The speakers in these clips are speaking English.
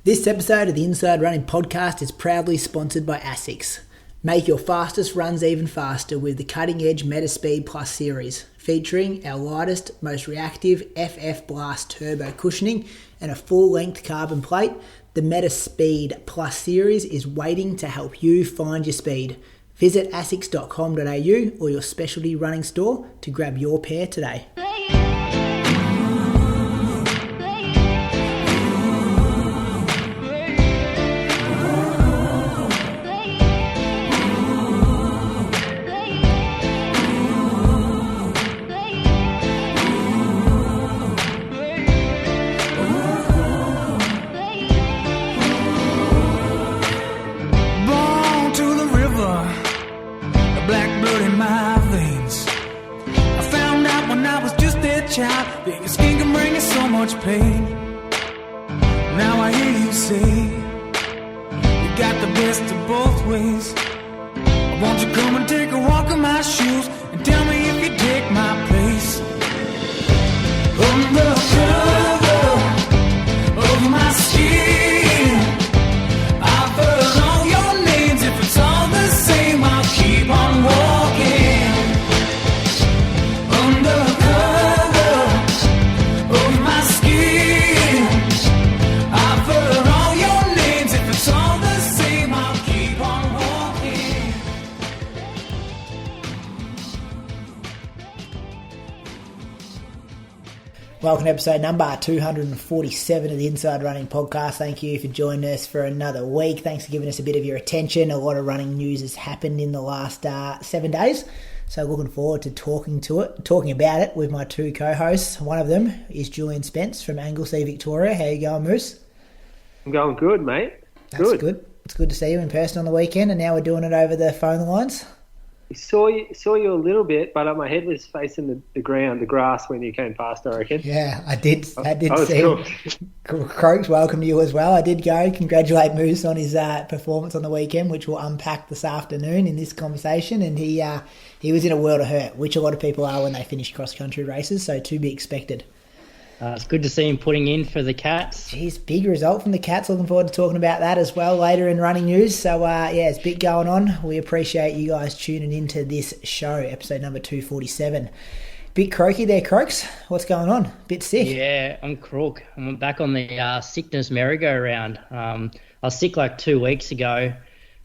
This episode of the Inside Running Podcast is proudly sponsored by ASICS. Make your fastest runs even faster with the cutting-edge METASPEED Series, featuring our lightest, most reactive FF Blast turbo cushioning and a full-length carbon plate. The METASPEED Series is waiting to help you find your speed. Visit asics.com.au or your specialty running store to grab your pair today. Your skin can bring you so much pain. Now I hear you say you got the best of both ways. Won't you come and take a walk in my shoes and tell me if you take my place? Under cover of my skin, I've heard all your names. If it's all the same, I'll keep on walking. Under Welcome to episode number 247 of the Inside Running Podcast. Thank you for joining us for another week. Thanks for giving us a bit of your attention. A lot of running news has happened in the last 7 days. So looking forward to talking about it with my two co-hosts. One of them is Julian Spence from Anglesea, Victoria. How you going, Moose? I'm going good, mate. That's good. It's good to see you in person on the weekend, and now we're doing it over the phone lines. I saw you a little bit, but my head was facing the ground, the grass, when you came past, I reckon. Yeah, I did see. Cool. Croaks, welcome to you as well. I did go congratulate Moose on his performance on the weekend, which we'll unpack this afternoon in this conversation. And he was in a world of hurt, which a lot of people are when they finish cross-country races, so to be expected. It's good to see him putting in for the Cats. Jeez, big result from the Cats. Looking forward to talking about that as well later in running news. So, it's a bit going on. We appreciate you guys tuning into this show, episode number 247. Bit croaky there, Croaks. What's going on? Bit sick? Yeah, I'm crook. I'm back on the sickness merry-go-round. I was sick like 2 weeks ago,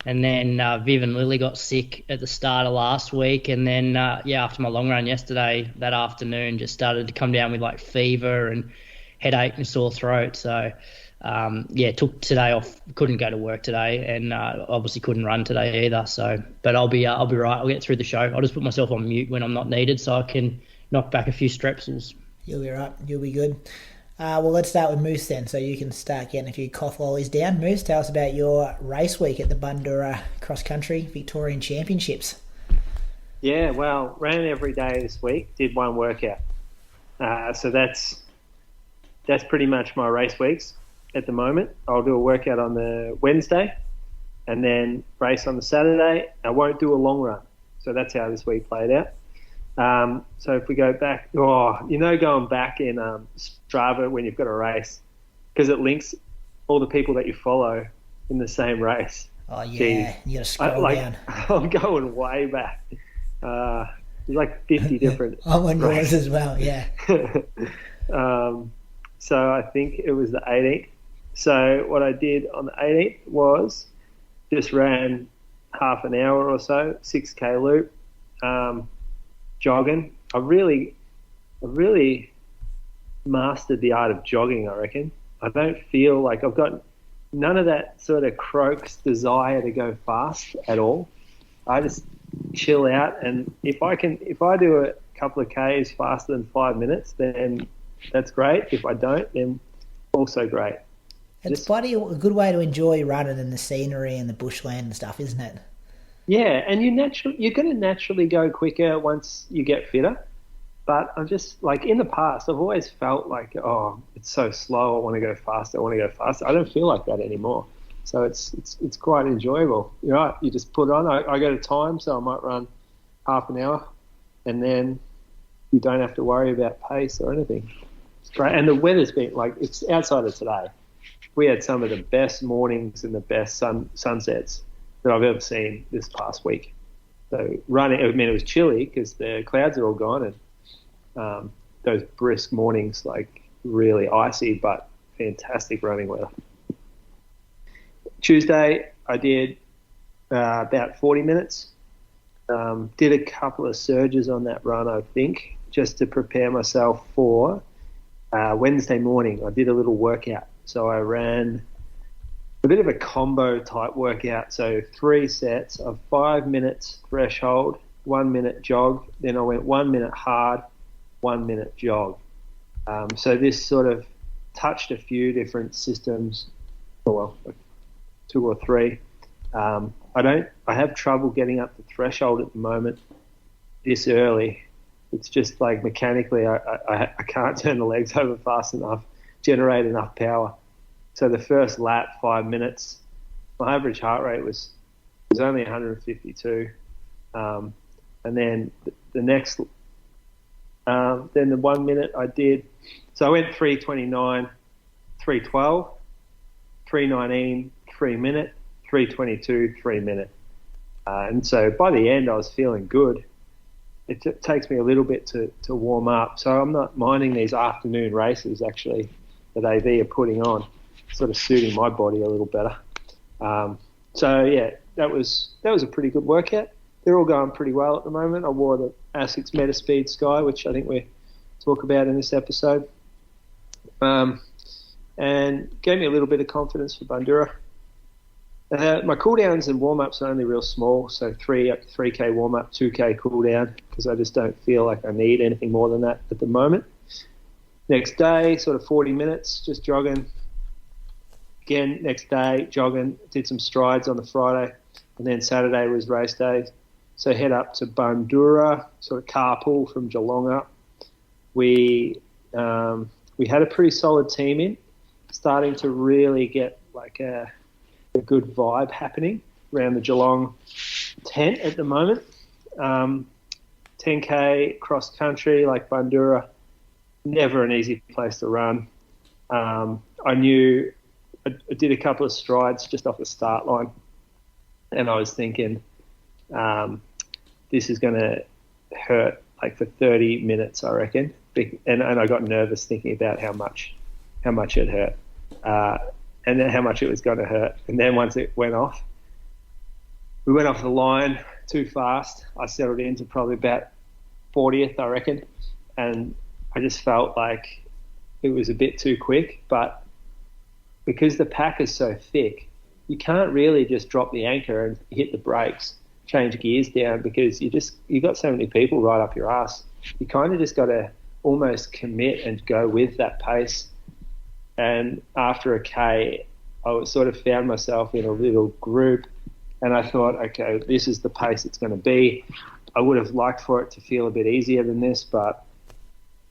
and then Viv and Lily got sick at the start of last week, and then after my long run yesterday, that afternoon, just started to come down with like fever and headache and sore throat. So took today off. Couldn't go to work today, and obviously couldn't run today either. So, but I'll be right. I'll get through the show. I'll just put myself on mute when I'm not needed, so I can knock back a few strepsils. You'll be right. You'll be good. Well, let's start with Moose then, so you can start getting a few cough lollies down. Moose, tell us about your race week at the Bundoora Cross Country Victorian Championships. Yeah, well, ran every day this week, did one workout. So that's pretty much my race weeks at the moment. I'll do a workout on the Wednesday and then race on the Saturday. I won't do a long run. So that's how this week played out. So if we go back, going back in Strava when you've got a race, because it links all the people that you follow in the same race. Oh, yeah. Jeez. You got to scroll down. I'm going way back. There's like 50 different I'm on yours as well, yeah. So I think it was the 18th. So what I did on the 18th was just ran half an hour or so, 6K loop. Jogging. I really mastered the art of jogging, I reckon. I don't feel like I've got none of that sort of Croaks desire to go fast at all. I just chill out, and if I do a couple of Ks faster than 5 minutes, then that's great. If I don't, then also great. It's bloody a good way to enjoy running and the scenery and the bushland and stuff, isn't it? Yeah, and you're going to naturally go quicker once you get fitter. But I'm just, like, in the past, I've always felt like, it's so slow, I want to go faster. I don't feel like that anymore. So it's quite enjoyable. You're right, you just put it on. I go to time, so I might run half an hour, and then you don't have to worry about pace or anything. It's great. And the weather's been, like, it's outside of today. we had some of the best mornings and the best sunsets that I've ever seen this past week. So running, I mean, it was chilly because the clouds are all gone, and those brisk mornings, like really icy, but fantastic running weather. Tuesday, I did about 40 minutes. Did a couple of surges on that run, I think, just to prepare myself for Wednesday morning. I did a little workout. So I ran a bit of a combo type workout. So 3 sets of 5 minutes threshold, 1 minute jog. Then I went 1 minute hard, 1 minute jog. So this sort of touched a few different systems, well, 2 or 3. I have trouble getting up the threshold at the moment this early. It's just like mechanically I can't turn the legs over fast enough, generate enough power. So the first lap, 5 minutes, my average heart rate was only 152. And then the next, then the 1 minute I did, so I went 3:29, 3:12, 3:19, 3 minute, 3:22, 3 minute. And so by the end I was feeling good. It takes me a little bit to warm up. So I'm not minding these afternoon races actually that AV are putting on, sort of suiting my body a little better. So yeah, that was a pretty good workout. They're all going pretty well at the moment. I wore the ASICS METASPEED Sky, which I think we talk about in this episode, and gave me a little bit of confidence for Bundoora. My cool-downs and warm-ups are only real small, so 3K warm-up, 2K cool-down, because I just don't feel like I need anything more than that at the moment. Next day, sort of 40 minutes, just jogging. Again, next day, jogging, did some strides on the Friday, and then Saturday was race day. So head up to Bundoora, sort of carpool from Geelong up. We had a pretty solid team in, starting to really get like a good vibe happening around the Geelong tent at the moment. 10K cross country, like Bundoora, never an easy place to run. I knew I did a couple of strides just off the start line, and I was thinking, this is going to hurt like for 30 minutes, I reckon. And I got nervous thinking about how much it hurt. And then how much it was going to hurt. And then once it went off, we went off the line too fast. I settled into probably about 40th, I reckon. And I just felt like it was a bit too quick. But because the pack is so thick, you can't really just drop the anchor and hit the brakes, change gears down, because you got so many people right up your ass. You kind of just got to almost commit and go with that pace. And after a K, I sort of found myself in a little group, and I thought, okay, this is the pace it's going to be. I would have liked for it to feel a bit easier than this, but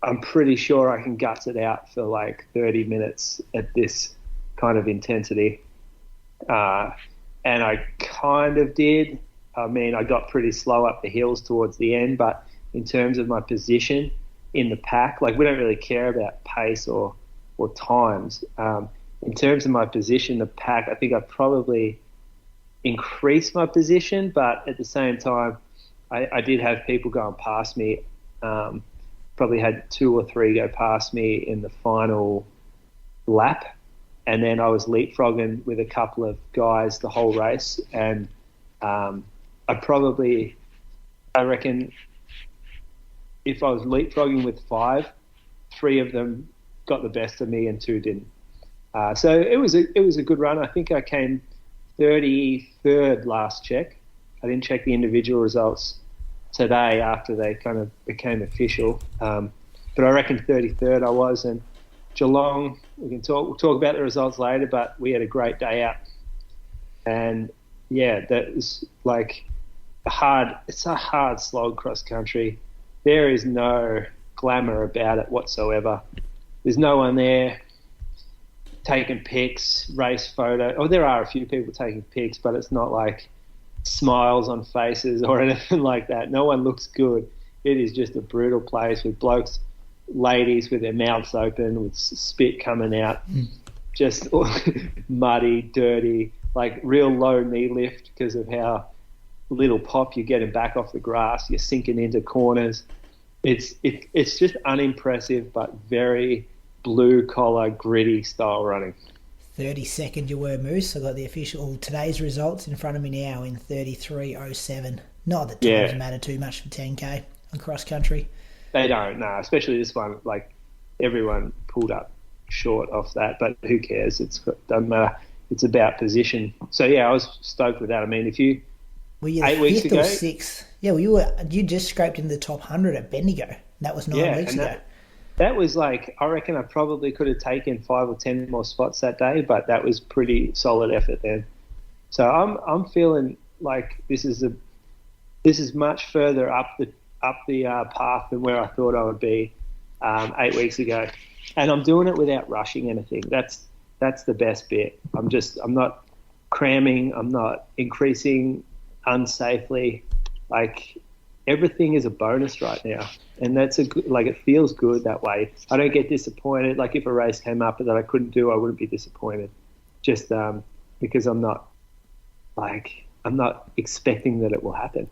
I'm pretty sure I can guts it out for like 30 minutes at this kind of intensity. And I kind of did. I mean, I got pretty slow up the hills towards the end, but in terms of my position in the pack, like we don't really care about pace or times. In terms of my position, the pack, I think I probably increased my position, but at the same time, I did have people going past me. Probably had 2 or 3 go past me in the final lap, and then I was leapfrogging with a couple of guys the whole race, and I reckon if I was leapfrogging with 5, 3 of them got the best of me and 2 didn't. So it was a good run. I think I came 33rd last check. I didn't check the individual results today after they kind of became official. But I reckon 33rd I was. And Geelong, we'll talk about the results later, but we had a great day out. And yeah, that was like it's a hard slog cross country. There is no glamour about it whatsoever. There's no one there taking pics, race photo. Oh, there are a few people taking pics, but it's not like smiles on faces or anything like that. No one looks good. It is just a brutal place with blokes, ladies with their mouths open, with spit coming out. just muddy, dirty, like real low knee lift because of how little pop you're getting back off the grass. You're sinking into corners. It's just unimpressive, but very blue collar, gritty style running. 32nd you were, Moose. I got the official today's results in front of me now in 33:07. Not that times matter too much for 10K on cross country. They don't, no, especially this one. Like, everyone pulled up short off that, but who cares? Doesn't matter. It's about position. So yeah, I was stoked with that. I mean, if you were you 8 weeks ago, or 6th? Yeah, well, you just scraped into the top 100 at Bendigo. That was 9 weeks ago. That was like, I reckon I probably could have taken 5 or 10 more spots that day, but that was pretty solid effort then. So I'm feeling like this is much further up the path than where I thought I would be 8 weeks ago, and I'm doing it without rushing anything. That's the best bit. I'm not cramming. I'm not increasing unsafely. Like, everything is a bonus right now, and that's it feels good that way. I don't get disappointed. Like, if a race came up that I couldn't do, I wouldn't be disappointed, just because I'm not expecting that it will happen.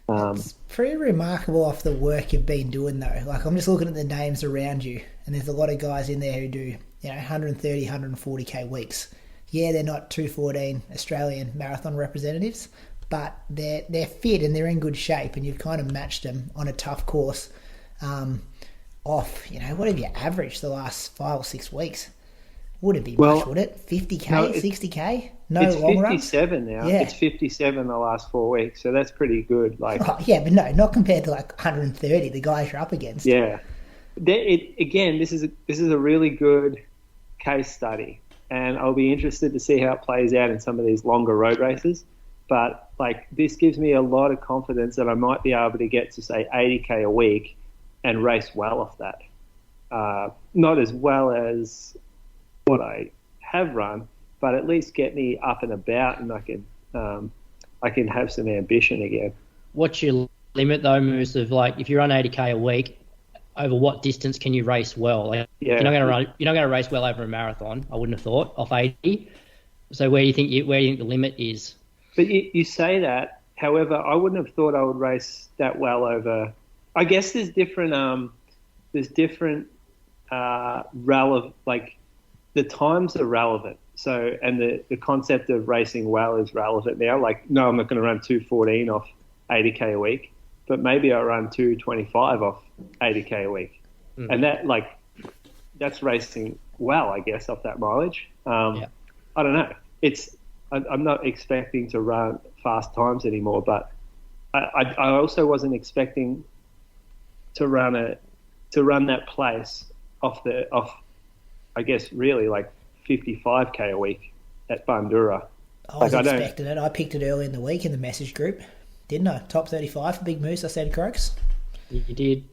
It's pretty remarkable off the work you've been doing, though. Like, I'm just looking at the names around you, and there's a lot of guys in there who do 130, 140k weeks. Yeah, they're not 214 Australian marathon representatives, but they're fit and they're in good shape, and you've kind of matched them on a tough course off, what have you averaged the last 5 or 6 weeks? Wouldn't be much, would it? 50k, no, 60k? No, it's long 57 now. Yeah. It's 57 the last 4 weeks, so that's pretty good. Like, yeah, but no, not compared to like 130 the guys you're up against. Yeah, this is a really good case study, and I'll be interested to see how it plays out in some of these longer road races. But like, this gives me a lot of confidence that I might be able to get to say 80k a week and race well off that. Not as well as what I have run, but at least get me up and about, and I can have some ambition again. What's your limit though, Moose, of like, if you run 80k a week, over what distance can you race well? Like, you're not going to race well over a marathon, I wouldn't have thought, off 80. So where do you think the limit is? But you say that, however, I wouldn't have thought I would race that well over. I guess there's different relevant, like, the times are relevant. So, and the concept of racing well is relevant now. Like, no, I'm not going to run 214 off 80k a week, but maybe I run 225 off 80k a week. And that's racing well, I guess, off that mileage. I don't know. I'm not expecting to run fast times anymore, but I also wasn't expecting to run that place off I guess really like 55k a week at Bundoora. I was expecting it. I picked it early in the week in the message group, didn't I? Top 35 for Big Moose. I said Croaks. You did.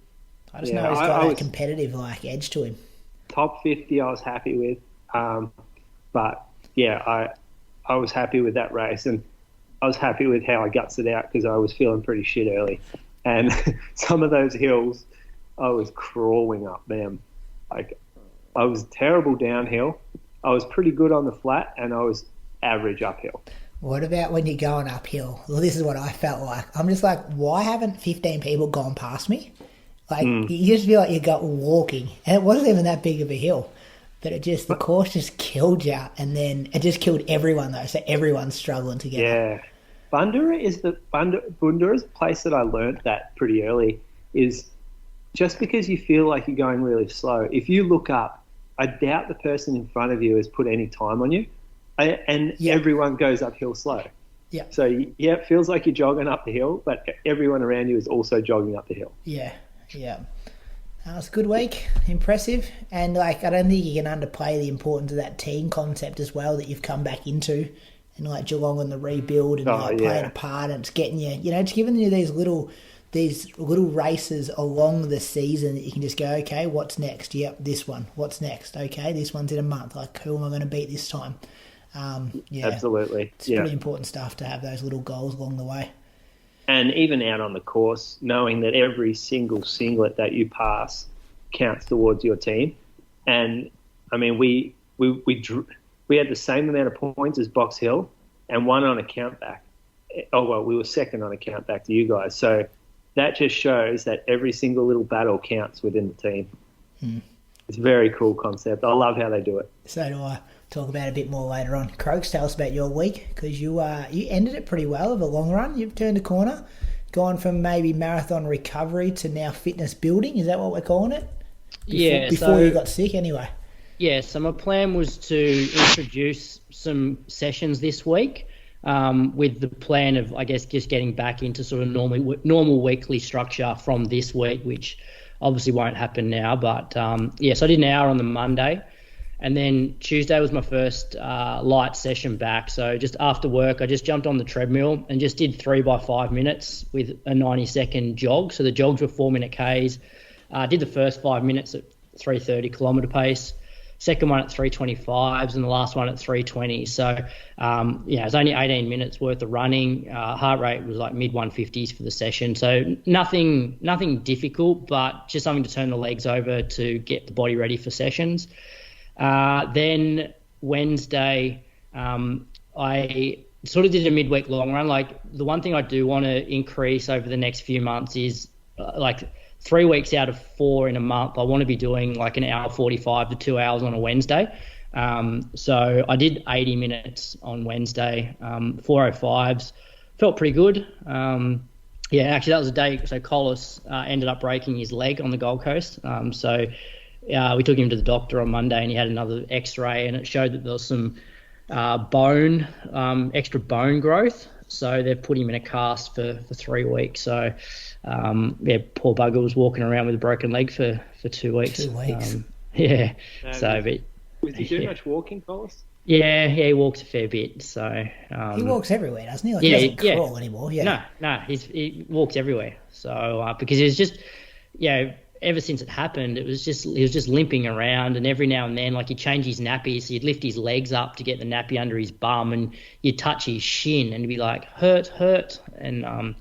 I just know he's got a competitive edge to him. Top 50 I was happy with, but yeah, I was happy with that race, and I was happy with how I gutsed it out because I was feeling pretty shit early, and some of those hills I was crawling up them. Like, I was terrible downhill, I was pretty good on the flat, and I was average uphill. What about when you're going uphill? Well, this is what I felt like. I'm just like, why haven't 15 people gone past me? Like, you just feel like you got walking, and it wasn't even that big of a hill, but the course just killed you, and then it just killed everyone though. So everyone's struggling to get up. Bundoora is Bundoora's a place that I learnt that pretty early. Is just because you feel like you're going really slow, if you look up, I doubt the person in front of you has put any time on you, and everyone goes uphill slow. Yeah. So yeah, it feels like you're jogging up the hill, but everyone around you is also jogging up the hill. Yeah. Yeah. It was a good week, impressive, and I don't think you can underplay the importance of that team concept as well that you've come back into, and Geelong and the rebuild and playing a part, and it's getting you, it's giving you these little races along the season that you can just go, okay, what's next? Yep, this one. What's next? Okay, this one's in a month. Like, who am I going to beat this time? Absolutely. It's pretty important stuff to have those little goals along the way. And even out on the course, knowing that every single singlet that you pass counts towards your team. And, I mean, we we had the same amount of points as Box Hill and won on a count back. Oh, well, we were second on a count back to you guys. So that just shows that every single little battle counts within the team. It's a very cool concept. I love how they do it. So do I. Talk about it a bit more later on. Croaks, tell us about your week, because you ended it pretty well of a long run. You've turned a corner, gone from maybe marathon recovery to now fitness building. Is that what we're calling it? Before you got sick anyway. Yeah, so my plan was to introduce some sessions this week with the plan of, I guess, just getting back into sort of normal weekly structure from this week, which obviously won't happen now. But, so I did an hour on the Monday. And then Tuesday was my first light session back. So just after work, I just jumped on the treadmill and just did 3 by 5 minutes with a 90-second jog. So the jogs were 4-minute Ks. I did the first 5 minutes at 3:30 kilometre pace, second one at 3:25s, and the last one at 3:20. So, it was only 18 minutes worth of running. Heart rate was like mid-150s for the session. So nothing difficult, but just something to turn the legs over to get the body ready for sessions. Then Wednesday, I sort of did a midweek long run. Like, the one thing I do want to increase over the next few months is 3 weeks out of 4 in a month, I want to be doing like an hour 45 to 2 hours on a Wednesday. So I did 80 minutes on Wednesday, 4:05s, felt pretty good. Actually that was a day. So Collis ended up breaking his leg on the Gold Coast. We took him to the doctor on Monday, and he had another X-ray, and it showed that there was some extra bone growth. So they've put him in a cast for 3 weeks. So, poor bugger was walking around with a broken leg for 2 weeks. 2 weeks. Was he doing much walking, Collis? Yeah, he walks a fair bit. So he walks everywhere, doesn't he? Like, he doesn't crawl anymore. Yeah. No, he walks everywhere. So because he was just, ever since it happened, he was just limping around, and every now and then, like, he'd change his nappy, so you'd lift his legs up to get the nappy under his bum, and you'd touch his shin, and he'd be like, hurt, and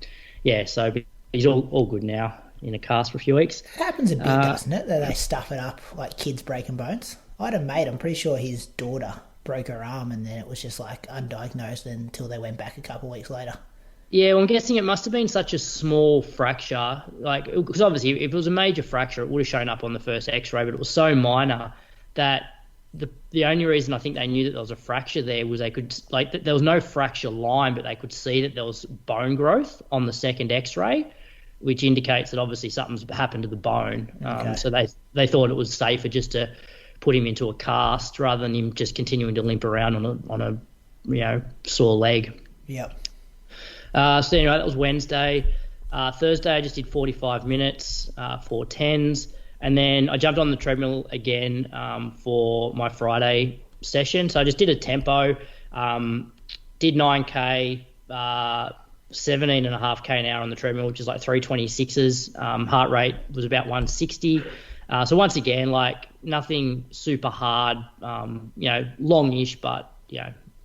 so he's all good now, in a cast for a few weeks. It happens a bit, doesn't it, that they stuff it up like kids breaking bones? I had a mate, I'm pretty sure his daughter broke her arm, and then it was just like undiagnosed until they went back a couple of weeks later. Yeah, well, I'm guessing it must have been such a small fracture, because obviously if it was a major fracture, it would have shown up on the first X-ray, but it was so minor that the only reason I think they knew that there was a fracture there was there was no fracture line, but they could see that there was bone growth on the second X-ray, which indicates that obviously something's happened to the bone. Okay. So they thought it was safer just to put him into a cast rather than him just continuing to limp around on a sore leg. Yep. So anyway, that was Wednesday. Thursday, I just did 45 minutes, 4:10s. And then I jumped on the treadmill again for my Friday session. So I just did a tempo, did 9K, 17.5K an hour on the treadmill, which is like 3:26s. Heart rate was about 160. So once again, like, nothing super hard, longish, but,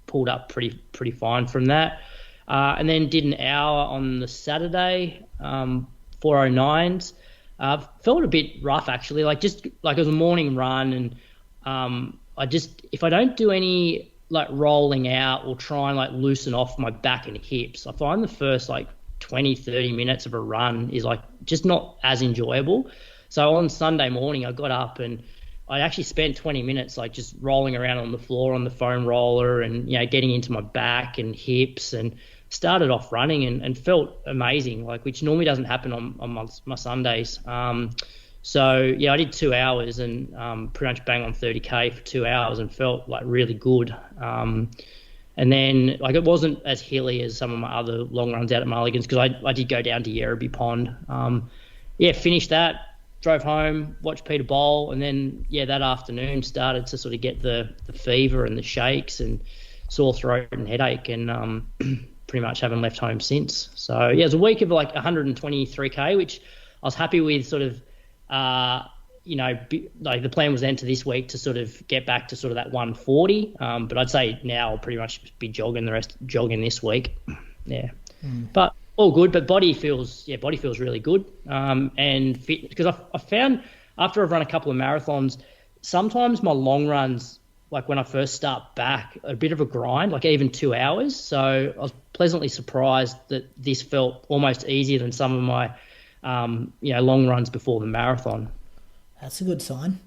pulled up pretty fine from that. And then did an hour on the Saturday, 4:09s. Felt a bit rough, actually. It was a morning run, and if I don't do any rolling out or try and loosen off my back and hips, I find the first 20-30 minutes of a run is just not as enjoyable. So on Sunday morning, I got up and I actually spent 20 minutes just rolling around on the floor on the foam roller and getting into my back and hips, and started off running and felt amazing, which normally doesn't happen on my Sundays. So I did 2 hours and pretty much bang on 30K for 2 hours and felt really good. And then it wasn't as hilly as some of my other long runs out at Mulligan's, because I did go down to Yerrabee Pond. Finished that, drove home, watched Peter bowl, and then that afternoon started to sort of get the fever and the shakes and sore throat and headache, and pretty much haven't left home since. So it was a week of 123K, which I was happy with. Sort of the plan was then to this week to sort of get back to sort of that 140, but I'd say now I'll pretty much be jogging this week. But all good. But body feels really good, and fit, because I found after I've run a couple of marathons, sometimes my long runs, like when I first start back, a bit of a grind, like even 2 hours. So I was pleasantly surprised that this felt almost easier than some of my, long runs before the marathon. That's a good sign.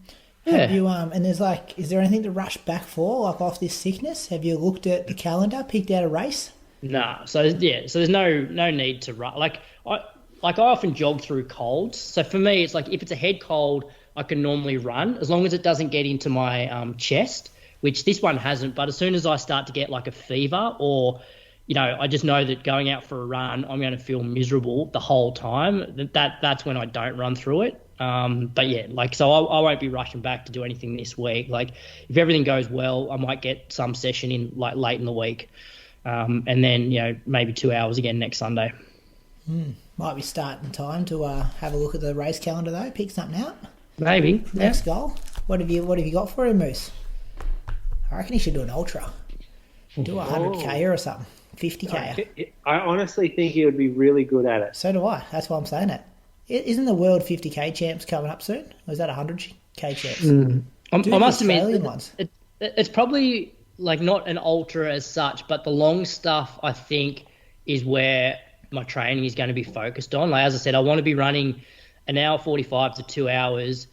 Yeah. Have you and there's is there anything to rush back for, like off this sickness? Have you looked at the calendar, picked out a race? No. So there's no need to run. Like I often jog through colds. So for me, it's like if it's a head cold, I can normally run as long as it doesn't get into my chest, which this one hasn't. But as soon as I start to get like a fever or, I just know that going out for a run, I'm going to feel miserable the whole time. That's when I don't run through it. But yeah, so I won't be rushing back to do anything this week. Like if everything goes well, I might get some session in like late in the week. And then, maybe 2 hours again next Sunday. Might be starting time to have a look at the race calendar though, pick something out. Maybe. Next goal. What have you got for him, Moose? I reckon he should do an ultra. Do a 100k or something. 50k. I honestly think he would be really good at it. So do I. That's why I'm saying it. Isn't the World 50k Champs coming up soon? Or is that 100k Champs? I must admit, ones. It's probably like not an ultra as such, but the long stuff I think is where my training is going to be focused on. Like as I said, I want to be running an hour 45 to 2 hours,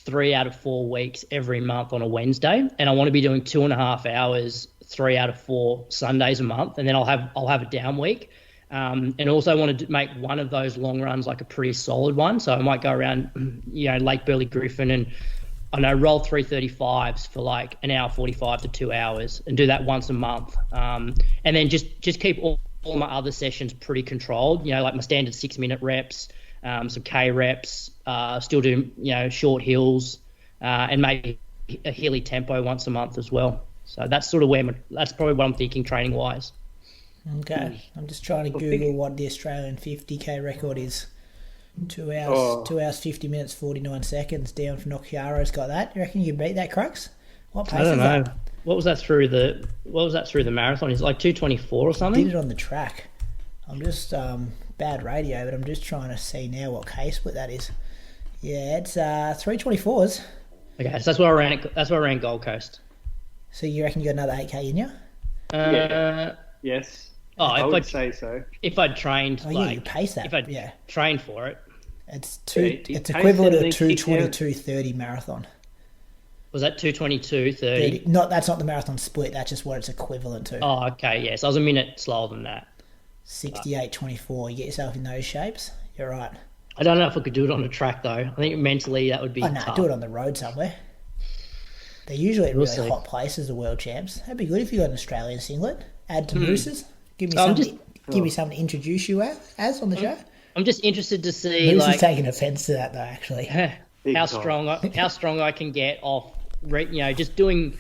3 out of 4 weeks every month on a Wednesday, and I want to be doing 2.5 hours, 3 out of 4 Sundays a month, and then I'll have a down week. And also want to make one of those long runs like a pretty solid one. So I might go around, Lake Burley Griffin and roll 335s for like an hour 45 to 2 hours and do that once a month. And then just keep all my other sessions pretty controlled, like my standard 6-minute reps, some K reps, still do, short hills, and maybe a hilly tempo once a month as well. So that's sort of that's probably what I'm thinking training wise. Okay, I'm just trying to Google what the Australian 50k record is. 2 hours, 50 minutes, 49 seconds. Down from Nokiaro's got that. You reckon you can beat that, Crux? What pace I don't is know. that? What was that through the marathon? Is it like 2:24 or something? Did it on the track. I'm just bad radio, but I'm just trying to see now what K split that is. Yeah, it's 3:24s. Okay, so that's where I ran Gold Coast. So you reckon you got another 8k in you? Yes. Oh, I would say so. If I'd trained, you pace that. If I'd trained for it, it's equivalent to a 2:22:30 marathon. Was that 2:22:30? That's not the marathon split. That's just what it's equivalent to. Oh, okay. Yes, I was a minute slower than that. 68:24. You get yourself in those shapes. You're right. I don't know if I could do it on a track though. I think mentally that would be tough. Do it on the road somewhere. They're usually at really hot places, the world champs. That'd be good if you got an Australian singlet. Add to Moose's. Give me something to introduce you as on the show. I'm just interested to see. Moose is taking offence to that though, actually. how strong I can get off. Just going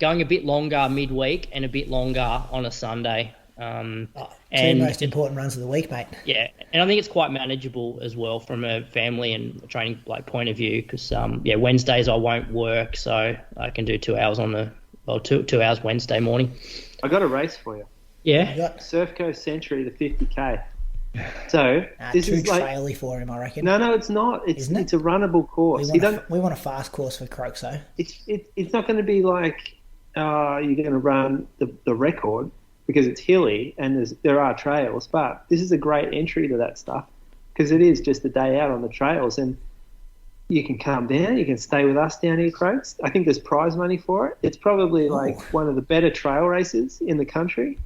a bit longer midweek and a bit longer on a Sunday. Two most important runs of the week, mate. Yeah, and I think it's quite manageable as well from a family and training point of view because Wednesdays I won't work, so I can do 2 hours two hours Wednesday morning. I got a race for you. Yeah, Surf Coast Century, the 50k. So this too is traily for him, I reckon. No, it's not. It's a runnable course. We want a fast course for Croaks, though. It's not going to be like you're going to run the record because it's hilly and there are trails. But this is a great entry to that stuff because it is just a day out on the trails and you can come down. You can stay with us down here, Croaks. I think there's prize money for it. It's probably one of the better trail races in the country.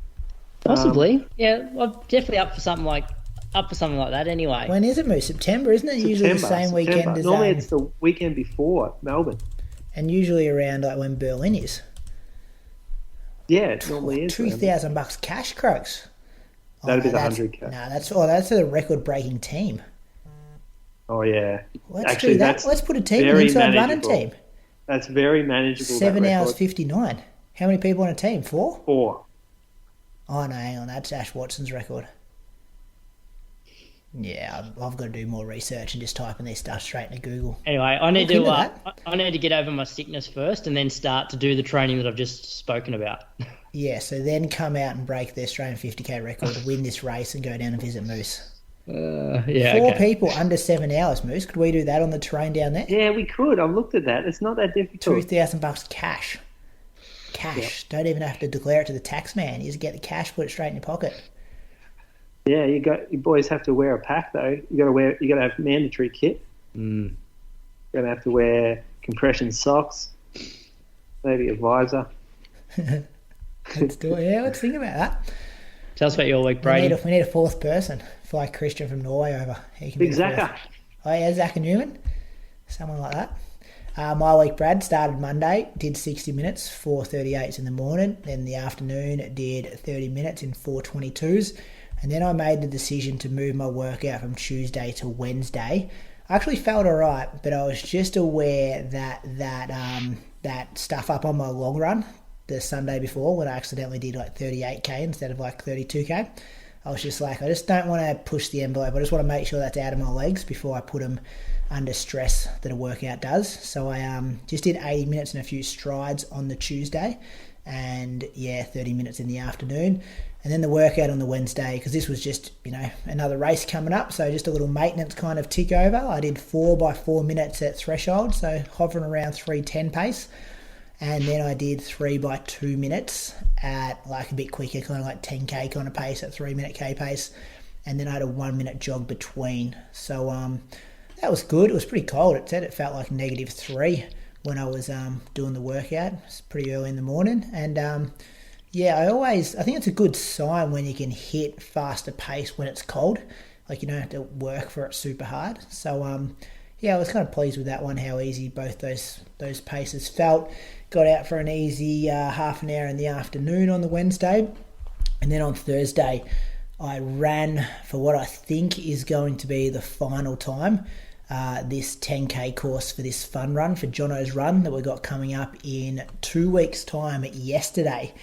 Possibly, yeah. I'm definitely up for something like that. Anyway, when is it, Moose? September, isn't it? Usually the same weekend as normally it's the weekend before Melbourne, and usually around like when Berlin is. Yeah, it normally is. $2,000 cash, Croaks. That'd be the 100k. No, that's a record-breaking team. Oh yeah. Let's do that. Let's put a team, an inside running team. That's very manageable. 7 hours 59. How many people on a team? 4? 4. Oh no, hang on, that's Ash Watson's record. Yeah, I've got to do more research and just type in this stuff straight into Google. Anyway, I need to get over my sickness first and then start to do the training that I've just spoken about. Yeah, so then come out and break the Australian 50k record, win this race and go down and visit Moose. 4 people under 7 hours, Moose. Could we do that on the terrain down there? Yeah, we could. I've looked at that. It's not that difficult. $2,000 cash. cash. Don't even have to declare it to the tax man. You just get the cash, put it straight in your pocket. Yeah, you boys have to wear a pack though. You got to have mandatory kit. You're gonna have to wear compression socks, maybe a visor. Let's do it. Yeah, let's think about that. Tell us about your week, Brady. We need a fourth person. Fly Christian from Norway over. He can Big Zaka. Oh yeah, Zaka Newman. Someone like that. My week, Brad, started Monday, did 60 minutes, 4:38s in the morning. Then in the afternoon, did 30 minutes in 4:22s. And then I made the decision to move my workout from Tuesday to Wednesday. I actually felt all right, but I was just aware that stuff up on my long run the Sunday before when I accidentally did like 38k instead of like 32k. I was just like, I just don't want to push the envelope. I just want to make sure that's out of my legs before I put them under stress that a workout does. So I just did 80 minutes and a few strides on the Tuesday, and 30 minutes in the afternoon. And then the workout on the Wednesday, because this was just, another race coming up, so just a little maintenance kind of tick over. I did 4 by 4 minutes at threshold, so hovering around 3:10 pace. And then I did 3 by 2 minutes at like a bit quicker, kind of like 10k kind of pace at 3-minute K pace. And then I had a 1 minute jog between. So that was good. It was pretty cold. It said it felt like -3 when I was doing the workout. It's pretty early in the morning. And I think it's a good sign when you can hit faster pace when it's cold. Like you don't have to work for it super hard. So I was kind of pleased with that one, how easy both those paces felt. Got out for an easy half an hour in the afternoon on the Wednesday. And then on Thursday, I ran for what I think is going to be the final time, this 10k course for this fun run, for Jono's run that we got coming up in 2 weeks' time. Yesterday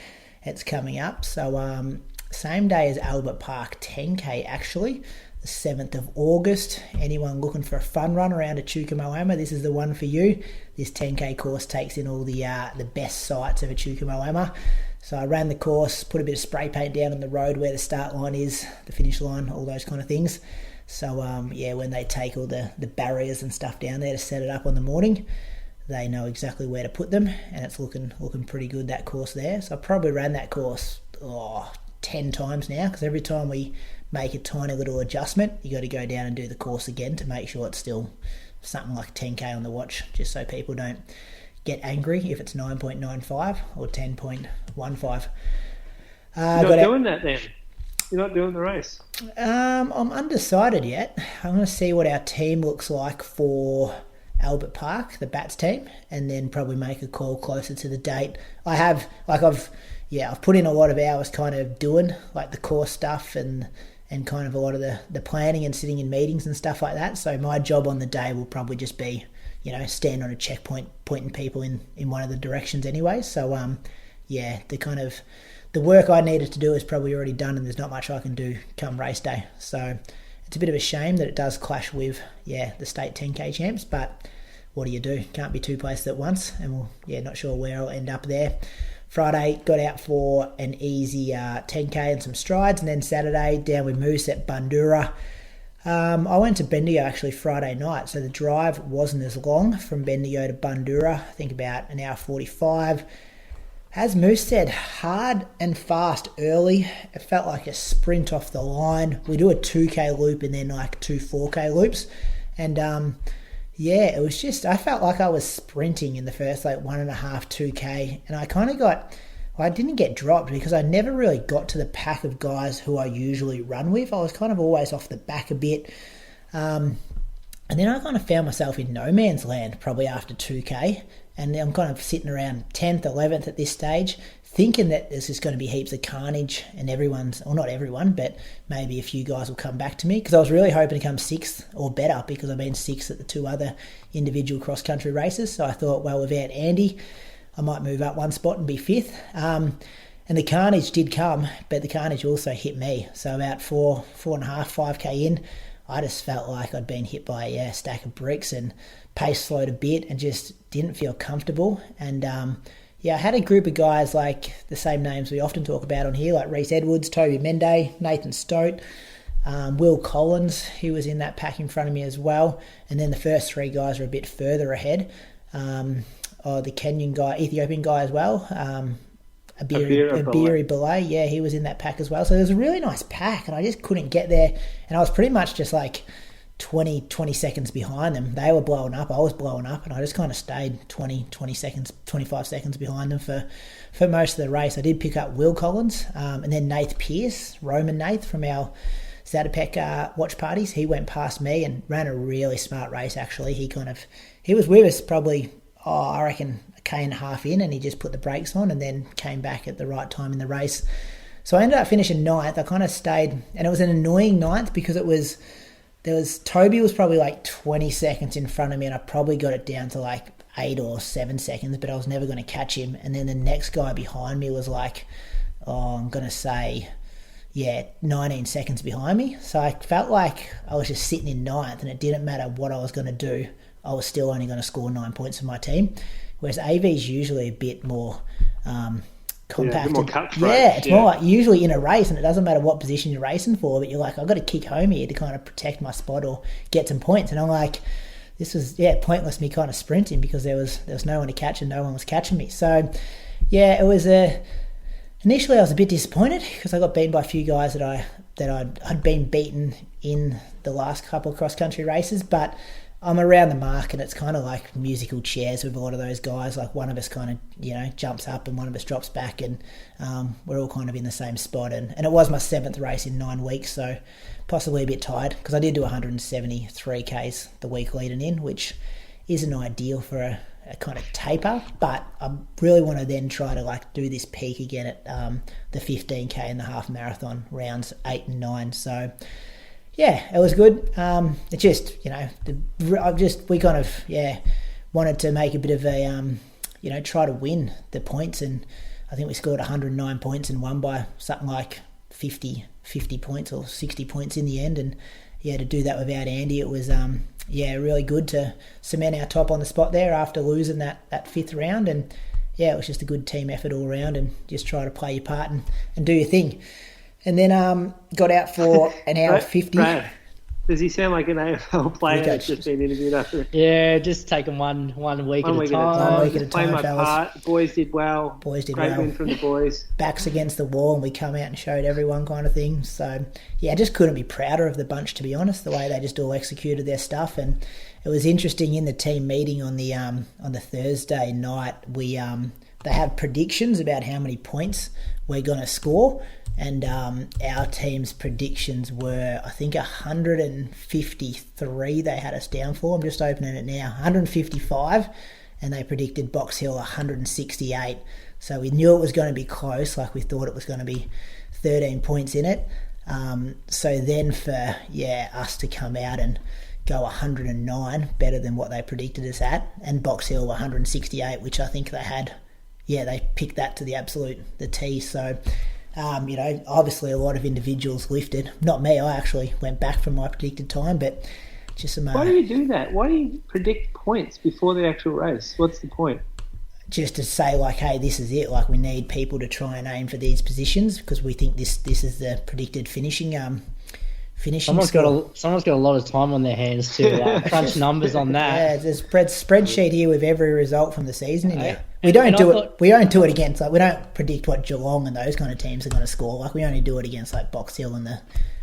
it's coming up. So same day as Albert Park 10k actually, the 7th of August. Anyone looking for a fun run around a Chukamoama, this is the one for you. This 10k course takes in all the best sights of a Chukamoama. So I ran the course, put a bit of spray paint down on the road where the start line is, the finish line, all those kind of things. So when they take all the barriers and stuff down there to set it up on the morning, they know exactly where to put them, and it's looking pretty good, that course there. So I probably ran that course 10 times now, because every time we make a tiny little adjustment, you got to go down and do the course again to make sure it's still something like 10k on the watch, just so people don't get angry if it's 9.95 or 10.15. You're not doing that then? You're not doing the race? I'm undecided yet. I'm going to see what our team looks like for Albert Park, the Bats team, and then probably make a call closer to the date. I've put in a lot of hours kind of doing like the course stuff and kind of a lot of the planning and sitting in meetings and stuff like that. So my job on the day will probably just be, stand on a checkpoint, pointing people in one of the directions anyway. So the work I needed to do is probably already done, and there's not much I can do come race day. So it's a bit of a shame that it does clash with the state 10k champs, but what do you do? Can't be two places at once, and not sure where I'll end up there. Friday, got out for an easy 10k and some strides, and then Saturday down with Moose at Bundoora. I went to Bendigo actually Friday night, so the drive wasn't as long from Bendigo to Bundoora. I think about an hour 45. As Moose said, hard and fast early. It felt like a sprint off the line. We do a 2k loop and then like 2 4k loops, and it was just, I felt like I was sprinting in the first 1.5, 2k, and I kind of I didn't get dropped because I never really got to the pack of guys who I usually run with. I was kind of always off the back a bit. And then I kind of found myself in no man's land probably after 2k, and I'm kind of sitting around 10th, 11th at this stage, thinking that there's just going to be heaps of carnage and not everyone, but maybe a few guys will come back to me, because I was really hoping to come 6th or better, because I've been 6th at the 2 other individual cross-country races. So I thought, well, without Andy, I might move up 1 spot and be 5th. And the carnage did come, but the carnage also hit me. So about 4.5, 5k in, I just felt like I'd been hit by a stack of bricks, and pace slowed a bit and just didn't feel comfortable. And I had a group of guys like the same names we often talk about on here, like Reese Edwards, Toby Mende, Nathan Stote, Will Collins, he was in that pack in front of me as well. And then the first 3 guys are a bit further ahead. The Kenyan guy, Ethiopian guy as well, Abiri below. Yeah, he was in that pack as well. So it was a really nice pack, and I just couldn't get there. And I was pretty much just like 20 seconds behind them. They were blowing up. I was blowing up, and I just kind of stayed 20 seconds, 25 seconds behind them for most of the race. I did pick up Will Collins, and then Nath Pearce, Roman Nath from our Zatopek watch parties. He went past me and ran a really smart race, actually. He was with us probably, I reckon, a K and a half in, and he just put the brakes on and then came back at the right time in the race. So I ended up finishing ninth. I kind of stayed, and it was an annoying ninth because Toby was probably like 20 seconds in front of me, and I probably got it down to like 8 or 7 seconds, but I was never going to catch him. And then the next guy behind me was like, I'm going to say, 19 seconds behind me. So I felt like I was just sitting in ninth, and it didn't matter what I was going to do. I was still only going to score 9 points for my team. Whereas AV is usually a bit more compacted. More cutthroat. It's more like usually in a race, and it doesn't matter what position you're racing for, but you're like, I've got to kick home here to kind of protect my spot or get some points. And I'm like, this was pointless me kind of sprinting because there was no one to catch and no one was catching me. So it was initially I was a bit disappointed because I got beaten by a few guys that I'd been beaten in the last couple of cross country races, but I'm around the mark, and it's kind of like musical chairs with a lot of those guys. Like one of us kind of, jumps up and one of us drops back, and we're all kind of in the same spot. And it was my 7th race in 9 weeks, so possibly a bit tired because I did do 173 Ks the week leading in, which isn't ideal for a kind of taper. But I really want to then try to like do this peak again at the 15K and the half marathon rounds 8 and 9. So it was good. It just, we kind of, wanted to make a bit of a, try to win the points. And I think we scored 109 points and won by something like 50 points or 60 points in the end. And to do that without Andy, it was, really good to cement our top on the spot there after losing that 5th round. And it was just a good team effort all around, and just try to play your part and do your thing. And then got out for an hour 50. Brad, does he sound like an AFL player that's just been interviewed after? Yeah, just taking one week at a time. 1 week at a time, my fellas. part. Boys did well. Great win from the boys. Backs against the wall, and we come out and showed everyone kind of thing. So, I just couldn't be prouder of the bunch, to be honest, the way they just all executed their stuff. And it was interesting in the team meeting on the Thursday night. They have predictions about how many points we're going to score. And our team's predictions were, I think, 153 they had us down for. I'm just opening it now. 155, and they predicted Box Hill 168. So we knew it was going to be close, like we thought it was going to be 13 points in it. So then for, us to come out and go 109, better than what they predicted us at, and Box Hill 168, which I think they had, they picked that to the T. So obviously a lot of individuals lifted. Not me, I actually went back from my predicted time, but just some... Why do you do that? Why do you predict points before the actual race? What's the point? Just to say, like, hey, this is it. Like, we need people to try and aim for these positions because we think this is the predicted finishing Someone's got a lot of time on their hands to crunch numbers on that. Yeah, there's a spreadsheet here with every result from the season in here. We don't do it against, like, we don't predict what Geelong and those kind of teams are going to score. Like, we only do it against like Box Hill and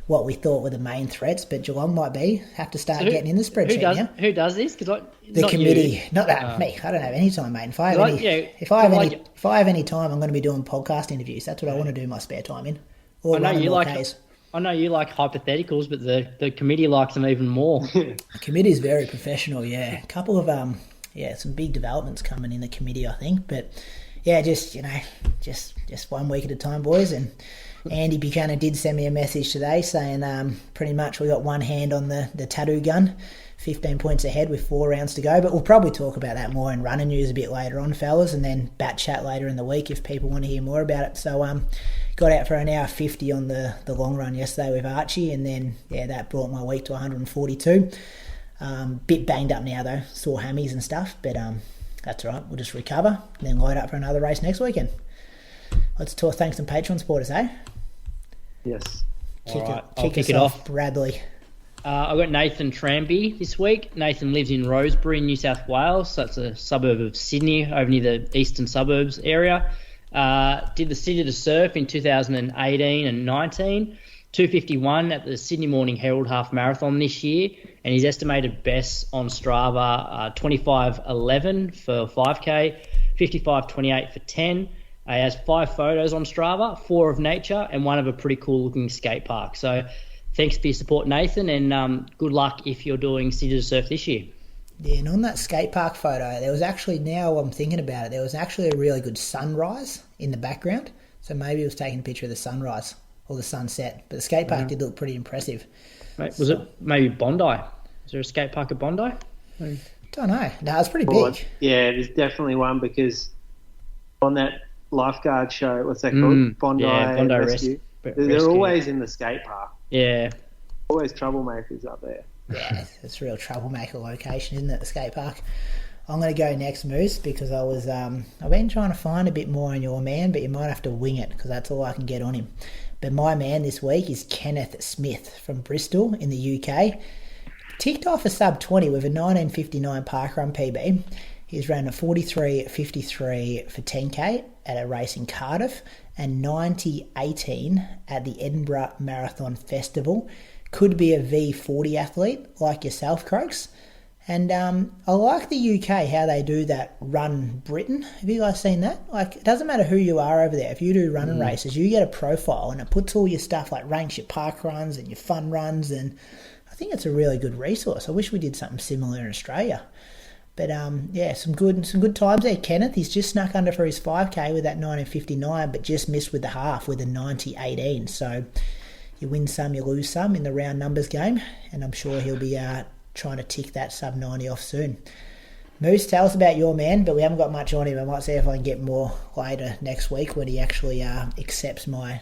what we thought were the main threats. But Geelong might have to start getting in the spreadsheet now. Who does this? Because the committee, not that me. I don't have any time, mate. If I have any time, I'm going to be doing podcast interviews. That's what I want to do my spare time in. I know you like hypotheticals, but the committee likes them even more. The committee is very professional. A couple of some big developments coming in the committee, I think. But just 1 week at a time, boys. And Andy Buchanan did send me a message today saying pretty much we got one hand on the tattoo gun, 15 points ahead with 4 rounds to go. But we'll probably talk about that more in running news a bit later on, fellas, and then bat chat later in the week if people want to hear more about it. So got out for an hour 50 on the long run yesterday with Archie, and then that brought my week to 142. Bit banged up now though, sore hammies and stuff, but that's all right. We'll just recover and then load up for another race next weekend. Let's talk thanks and Patreon supporters, eh? Yes. Kick us off, Bradley. I've got Nathan Tranby this week. Nathan lives in Rosebery, New South Wales, so it's a suburb of Sydney, over near the eastern suburbs area. Did the City to Surf in 2018 and 19. 2:51 at the Sydney Morning Herald Half Marathon this year, and his estimated best on Strava 25:11 for 5k, 55:28 for 10. He has 5 photos on Strava, 4 of nature and 1 of a pretty cool looking skate park. So thanks for your support, Nathan, and good luck if you're doing City to Surf this year. Yeah, and on that skate park photo, there was actually, now I'm thinking about it, there was actually a really good sunrise in the background. So maybe he was taking a picture of the sunrise or the sunset. But the skate park did look pretty impressive. Mate, was it maybe Bondi? Is there a skate park at Bondi? Don't know. No, it's pretty big. Yeah, there's definitely one, because on that lifeguard show, what's that called? Bondi Rescue. They're always in the skate park. Yeah. Always troublemakers up there. Yeah, it's a real troublemaker location, isn't it, the skate park? I'm going to go next, Moose, because I've been trying to find a bit more on your man, but you might have to wing it, because that's all I can get on him. But my man this week is Kenneth Smith from Bristol in the UK. Ticked off a sub 20 with a 19:59 parkrun PB. He's ran a 43:53 for 10k at a race in Cardiff and 90:18 at the Edinburgh Marathon Festival. Could be a V40 athlete like yourself, Croaks. And I like the UK, how they do that Run Britain. Have you guys seen that? Like, it doesn't matter who you are over there. If you do running races, you get a profile and it puts all your stuff, like ranks your park runs and your fun runs. And I think it's a really good resource. I wish we did something similar in Australia. But yeah, some good times there, Kenneth. He's just snuck under for his 5k with that 19:59, but just missed with the half with a 90:18. So you win some, you lose some in the round numbers game. And I'm sure he'll be trying to tick that sub 90 off soon. Moose, tell us about your man, but we haven't got much on him. I might see if I can get more later next week when he actually accepts my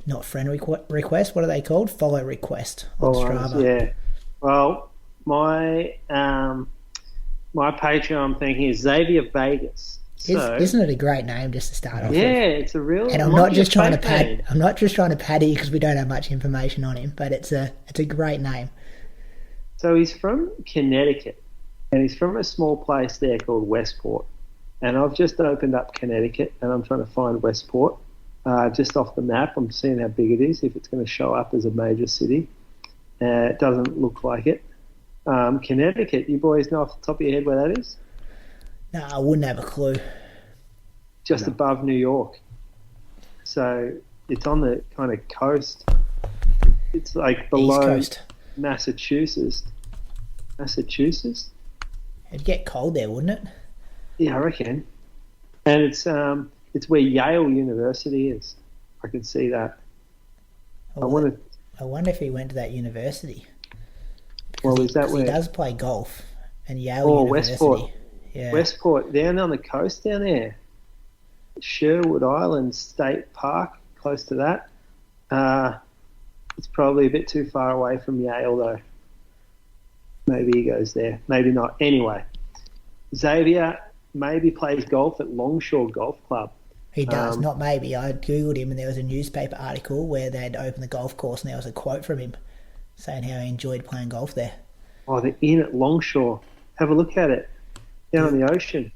not friend request. What are they called? Follow request on Strava. Yeah. Well, my Patreon I'm thinking is Xavier Vegas. So, isn't it a great name just to start off with? Yeah, it's a real. And I'm not just trying to pad you because we don't have much information on him, but it's a great name. So he's from Connecticut, and he's from a small place there called Westport. And I've just opened up Connecticut, and I'm trying to find Westport just off the map. I'm seeing how big it is, if it's going to show up as a major city. It doesn't look like it. Connecticut, you boys know off the top of your head where that is? No, I wouldn't have a clue. Just above New York. So it's on the kind of coast. It's like below East Coast. Massachusetts. It'd get cold there, wouldn't it? Yeah, I reckon. And it's where Yale University is. I can see that. I wonder if he went to that university. Well, is that where he does play golf? And Yale University. Westport. Yeah. Westport, down on the coast down there. Sherwood Island State Park, close to that. It's probably a bit too far away from Yale, though. Maybe he goes there. Maybe not. Anyway, Xavier maybe plays golf at Longshore Golf Club. He does, not maybe. I Googled him and there was a newspaper article where they'd opened the golf course and there was a quote from him saying how he enjoyed playing golf there. Oh, they're in at Longshore. Have a look at it. Down on the ocean.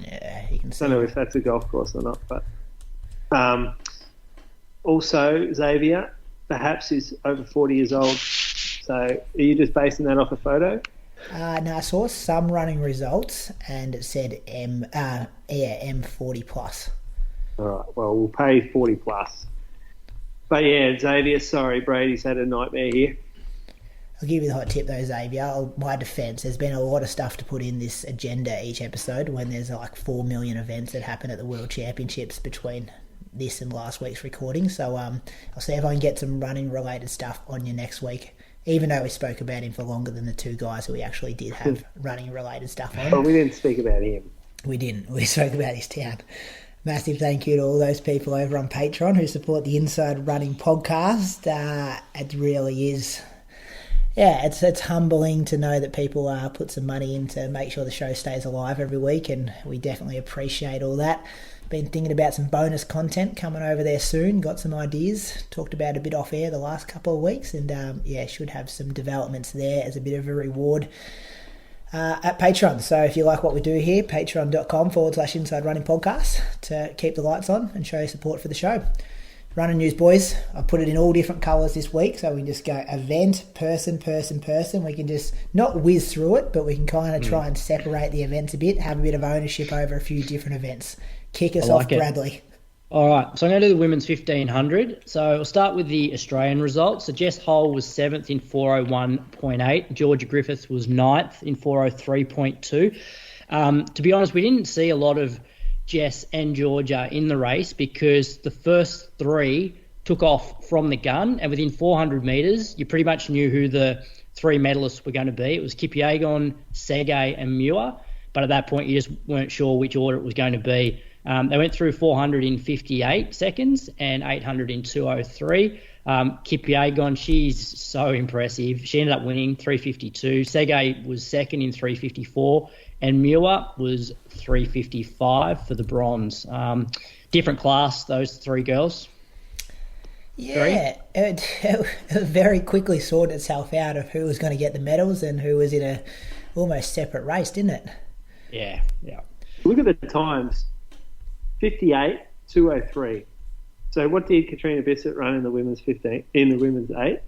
Yeah, you can see. I don't know if that's a golf course or not, but also Xavier, perhaps he's over 40 years old. So are you just basing that off a photo? No, I saw some running results and it said M40 plus. All right, well, we'll pay 40 plus. But yeah, Xavier, sorry, Brady's had a nightmare here. I'll give you the hot tip though, Xavier. My defence, there's been a lot of stuff to put in this agenda each episode when there's like 4 million events that happen at the World Championships between this and last week's recording. So I'll see if I can get some running related stuff on you next week, even though we spoke about him for longer than the 2 guys who we actually did have running related stuff on. But we didn't speak about him. We didn't. We spoke about his town. Massive thank you to all those people over on Patreon who support the Inside Running podcast. It really is... Yeah, it's humbling to know that people put some money in to make sure the show stays alive every week, and we definitely appreciate all that. Been thinking about some bonus content coming over there soon. Got some ideas. Talked about a bit off air the last couple of weeks, and should have some developments there as a bit of a reward. at Patreon. So if you like what we do here, patreon.com/Inside Running Podcast to keep the lights on and show your support for the show. Running news, boys. I put it in all different colours this week, so we can just go event, person. We can just not whiz through it, but we can kind of try and separate the events a bit, have a bit of ownership over a few different events. Kick us off, Bradley. All right, so I'm going to do the women's 1500. So we'll start with the Australian results. So Jess Hull was 7th in 4:01.8. Georgia Griffith was 9th in 4:03.2. To be honest, we didn't see a lot of Jess and Georgia in the race because the first three took off from the gun, and within 400 metres, you pretty much knew who the three medalists were going to be. It was Kipyegon, Tsegay and Muir, but at that point you just weren't sure which order it was going to be. They went through 400 in 58 seconds and 800 in 2:03. Kipyegon, she's so impressive. She ended up winning 3:52. Tsegay was second in 3:54. And Muir was 3:55 for the bronze. Different class, those three girls. Yeah, it very quickly sorted itself out of who was going to get the medals and who was in a almost separate race, didn't it? Yeah. Look at the times. 58, 2:03. So what did Katrina Bissett run in the women's 15? In the women's 8?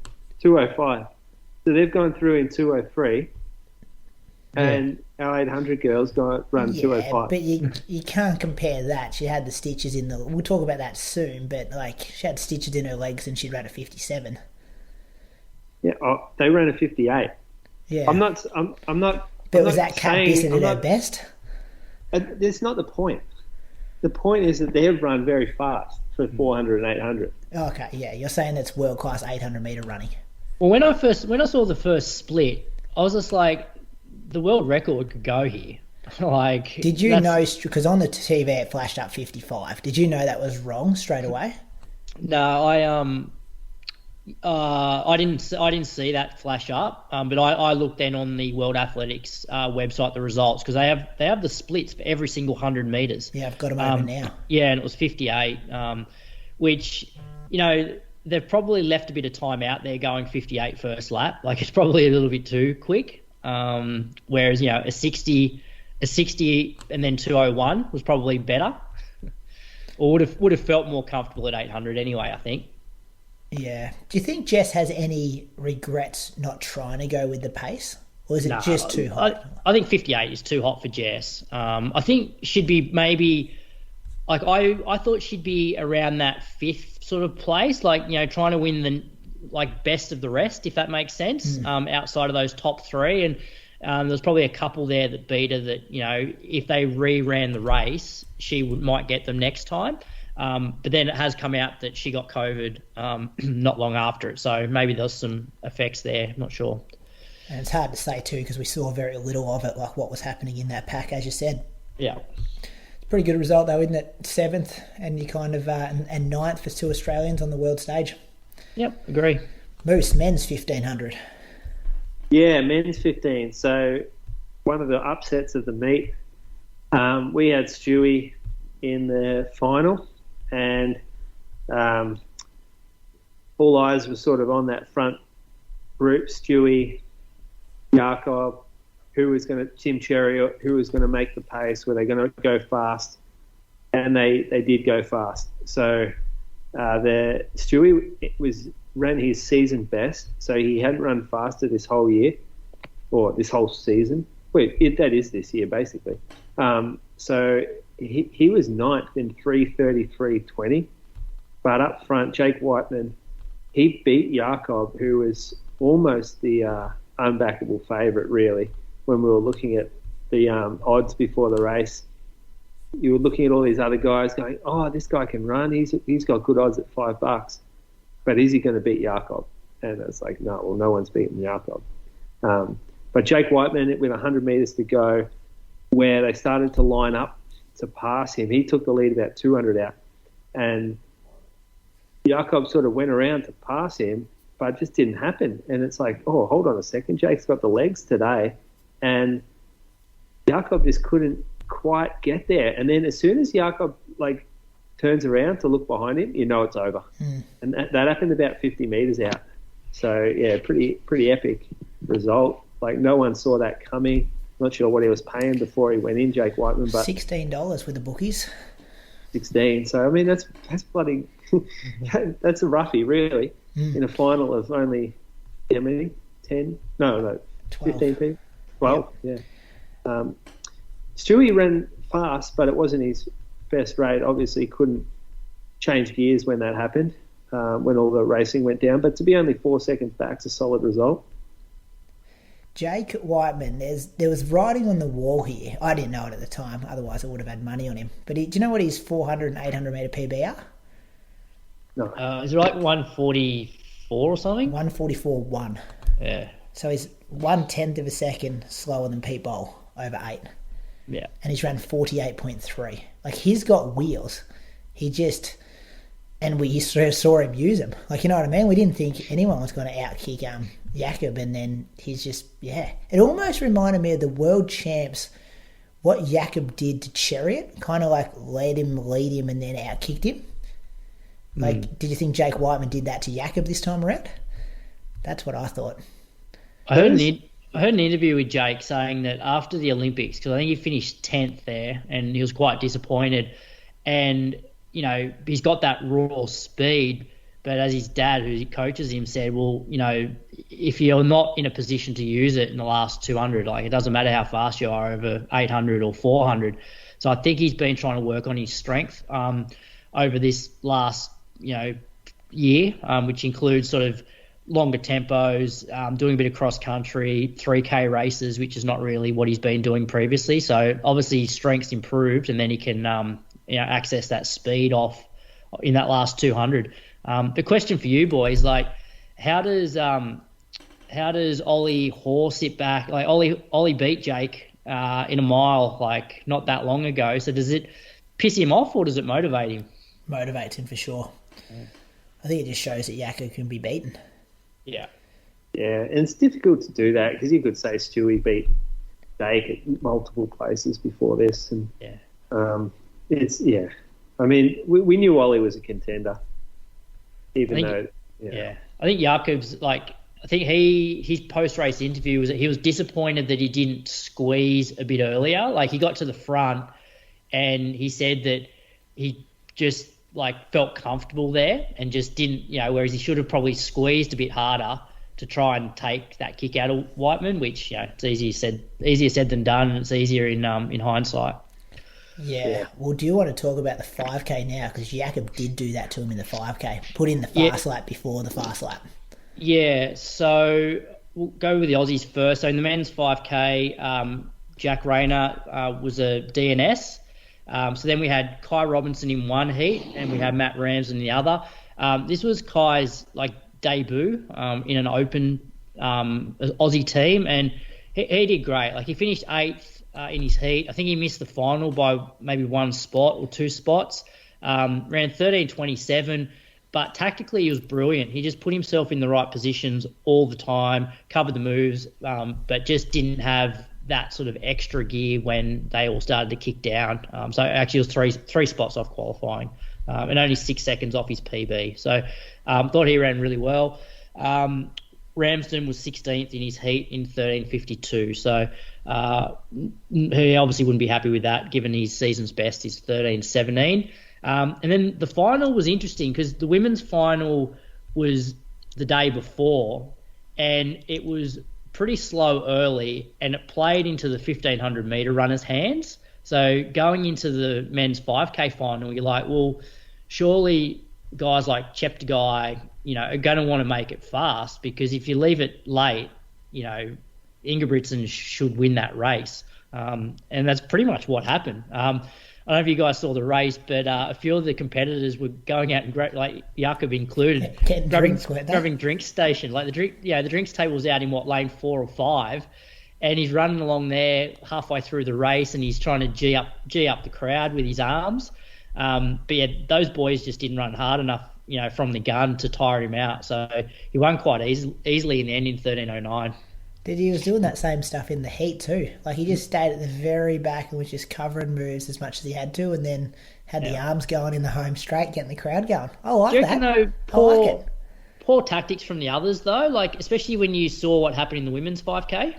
2:05. So they've gone through in 2:03. And our 800 girls run 2:05. But you can't compare that. She had the stitches in the... We'll talk about that soon, but she had stitches in her legs and she'd run a 57. Yeah, they ran a 58. Yeah. I'm not. But was that Kat Bissett at her best? That's not the point. The point is that they've run very fast for 400 and 800. Okay, yeah, you're saying that's world-class 800-metre running. Well, when I saw the first split, I was just like, the world record could go here. Did you know, because on the TV it flashed up 55, did you know that was wrong straight away? No, I didn't see that flash up, but I looked then on the World Athletics website, the results, because they have the splits for every single 100 metres. Yeah, I've got them over now. Yeah, and it was 58, which, they've probably left a bit of time out there going 58 first lap. It's probably a little bit too quick. Whereas, a 60 and then 2:01 was probably better, or would have felt more comfortable at 800 anyway, I think. Yeah. Do you think Jess has any regrets not trying to go with the pace? Or is it just too hot? I think 58 is too hot for Jess. I think she'd be maybe... I thought she'd be around that fifth sort of place, trying to win the best of the rest, if that makes sense, outside of those top three. And there's probably a couple there that beat her that, if they re-ran the race, she might get them next time. But then it has come out that she got COVID not long after it. So maybe there's some effects there. I'm not sure. And it's hard to say too because we saw very little of it, like what was happening in that pack, as you said. Yeah. It's a pretty good result though, isn't it? 7th and you kind of and 9th for 2 Australians on the world stage. Yep, agree. Moose, men's 1500. Yeah, men's 15. So one of the upsets of the meet, we had Stewie in the final. And all eyes were sort of on that front group, Stewie, Jakob, Tim Cherry, who was going to make the pace, were they going to go fast? And they did go fast. So Stewie ran his season best, so he hadn't run faster this whole year, or this whole season. That is this year, basically. So he was 9th in 3:33.20, but up front, Jake Wightman, he beat Jakob, who was almost the unbackable favourite, really, when we were looking at the odds before the race. You were looking at all these other guys going, oh, this guy can run. He's got good odds at $5, but is he going to beat Jakob? And it's like, no one's beaten Jakob. But Jake Wightman, with 100 metres to go, where they started to line up to pass him, he took the lead about 200 out, and Jakob sort of went around to pass him, but it just didn't happen. And it's like, oh, hold on a second, Jake's got the legs today, and Jakob just couldn't quite get there. And then as soon as Jakob turns around to look behind him, it's over. And that happened about 50 metres out. So yeah, pretty epic result. No one saw that coming. Not sure what he was paying before he went in, Jake Wightman, but $16 with the bookies. 16. So I mean, that's bloody that's a roughie, really, in a final of only how many? 10? No, 12. 15 people. 12. Yep. Yeah. Stewie ran fast, but it wasn't his best rate. Obviously, couldn't change gears when that happened, when all the racing went down. But to be only 4 seconds back's a solid result. Jake Wightman, there was writing on the wall here. I didn't know it at the time, otherwise I would have had money on him. But do you know what his 400 and 800 metre PB are? No. Is it like 144 or something? 144.1. Yeah. So he's 1/10 of a second slower than Pete Bowl over 8. Yeah. And he's ran 48.3. Like, he's got wheels. And we saw him use them. Like, you know what I mean? We didn't think anyone was going to outkick Jakob, and then he's just, yeah. It almost reminded me of the world champs, what Jakob did to Chariot, kind of like let him lead him and then outkicked him. Like, did you think Jake Wightman did that to Jakob this time around? That's what I thought. I heard an interview with Jake saying that after the Olympics, because I think he finished 10th there, and he was quite disappointed. And, you know, he's got that raw speed, but as his dad, who coaches him, said, well, you know, if you're not in a position to use it in the last 200, like, it doesn't matter how fast you are over 800 or 400. So I think he's been trying to work on his strength over this last, you know, year, which includes sort of longer tempos, doing a bit of cross country, 3K races, which is not really what he's been doing previously. So obviously his strength's improved, and then he can access that speed off in that last 200. The question for you boys, like, how does Ollie Hoare sit back? Like, Ollie beat Jake in a mile like not that long ago. So does it piss him off or does it motivate him? Motivates him for sure. Yeah. I think it just shows that Jakob can be beaten. Yeah. Yeah, and it's difficult to do that because you could say Stewie beat Jake at multiple places before this, and I mean, we knew Ollie was a contender, I think Jakob's like. I think his post-race interview was that he was disappointed that he didn't squeeze a bit earlier. Like, he got to the front and he said that he just like felt comfortable there and just didn't, whereas he should have probably squeezed a bit harder to try and take that kick out of Wightman, which, it's easier said than done, and it's easier in hindsight. Yeah. Well, do you want to talk about the 5K now? Because Jakob did do that to him in the 5K. Put in the fast lap before the fast lap. Yeah, so we'll go with the Aussies first. So in the men's 5K, Jack Rayner was a DNS. So then we had Kai Robinson in one heat and we had Matt Rams in the other. This was Kai's debut in an open Aussie team, and he did great. Like, he finished 8th in his heat. I think he missed the final by maybe one spot or two spots. Ran 13:27. But tactically, he was brilliant. He just put himself in the right positions all the time, covered the moves, but just didn't have that sort of extra gear when they all started to kick down. So actually, it was three spots off qualifying, and only 6 seconds off his PB. So thought he ran really well. Ramsden was 16th in his heat in 13:52. So he obviously wouldn't be happy with that, given his season's best is 13:17. And then the final was interesting because the women's final was the day before, and it was pretty slow early, and it played into the 1,500 metre runners' hands. So going into the men's 5K final, you're like, well, surely guys like Tsegay, are going to want to make it fast, because if you leave it late, Ingebrigtsen should win that race. And that's pretty much what happened. I don't know if you guys saw the race, but a few of the competitors were going out and like Jakob included, grabbing drinks station. Like the drinks table was out in lane 4 or 5, and he's running along there halfway through the race, and he's trying to g up the crowd with his arms. But yeah, those boys just didn't run hard enough, from the gun to tire him out. So he won quite easily in the end in 13:09. He was doing that same stuff in the heat too. Like, he just stayed at the very back and was just covering moves as much as he had to, and then had the arms going in the home straight, getting the crowd going. I like that. I like it. Poor tactics from the others though, like especially when you saw what happened in the women's 5K.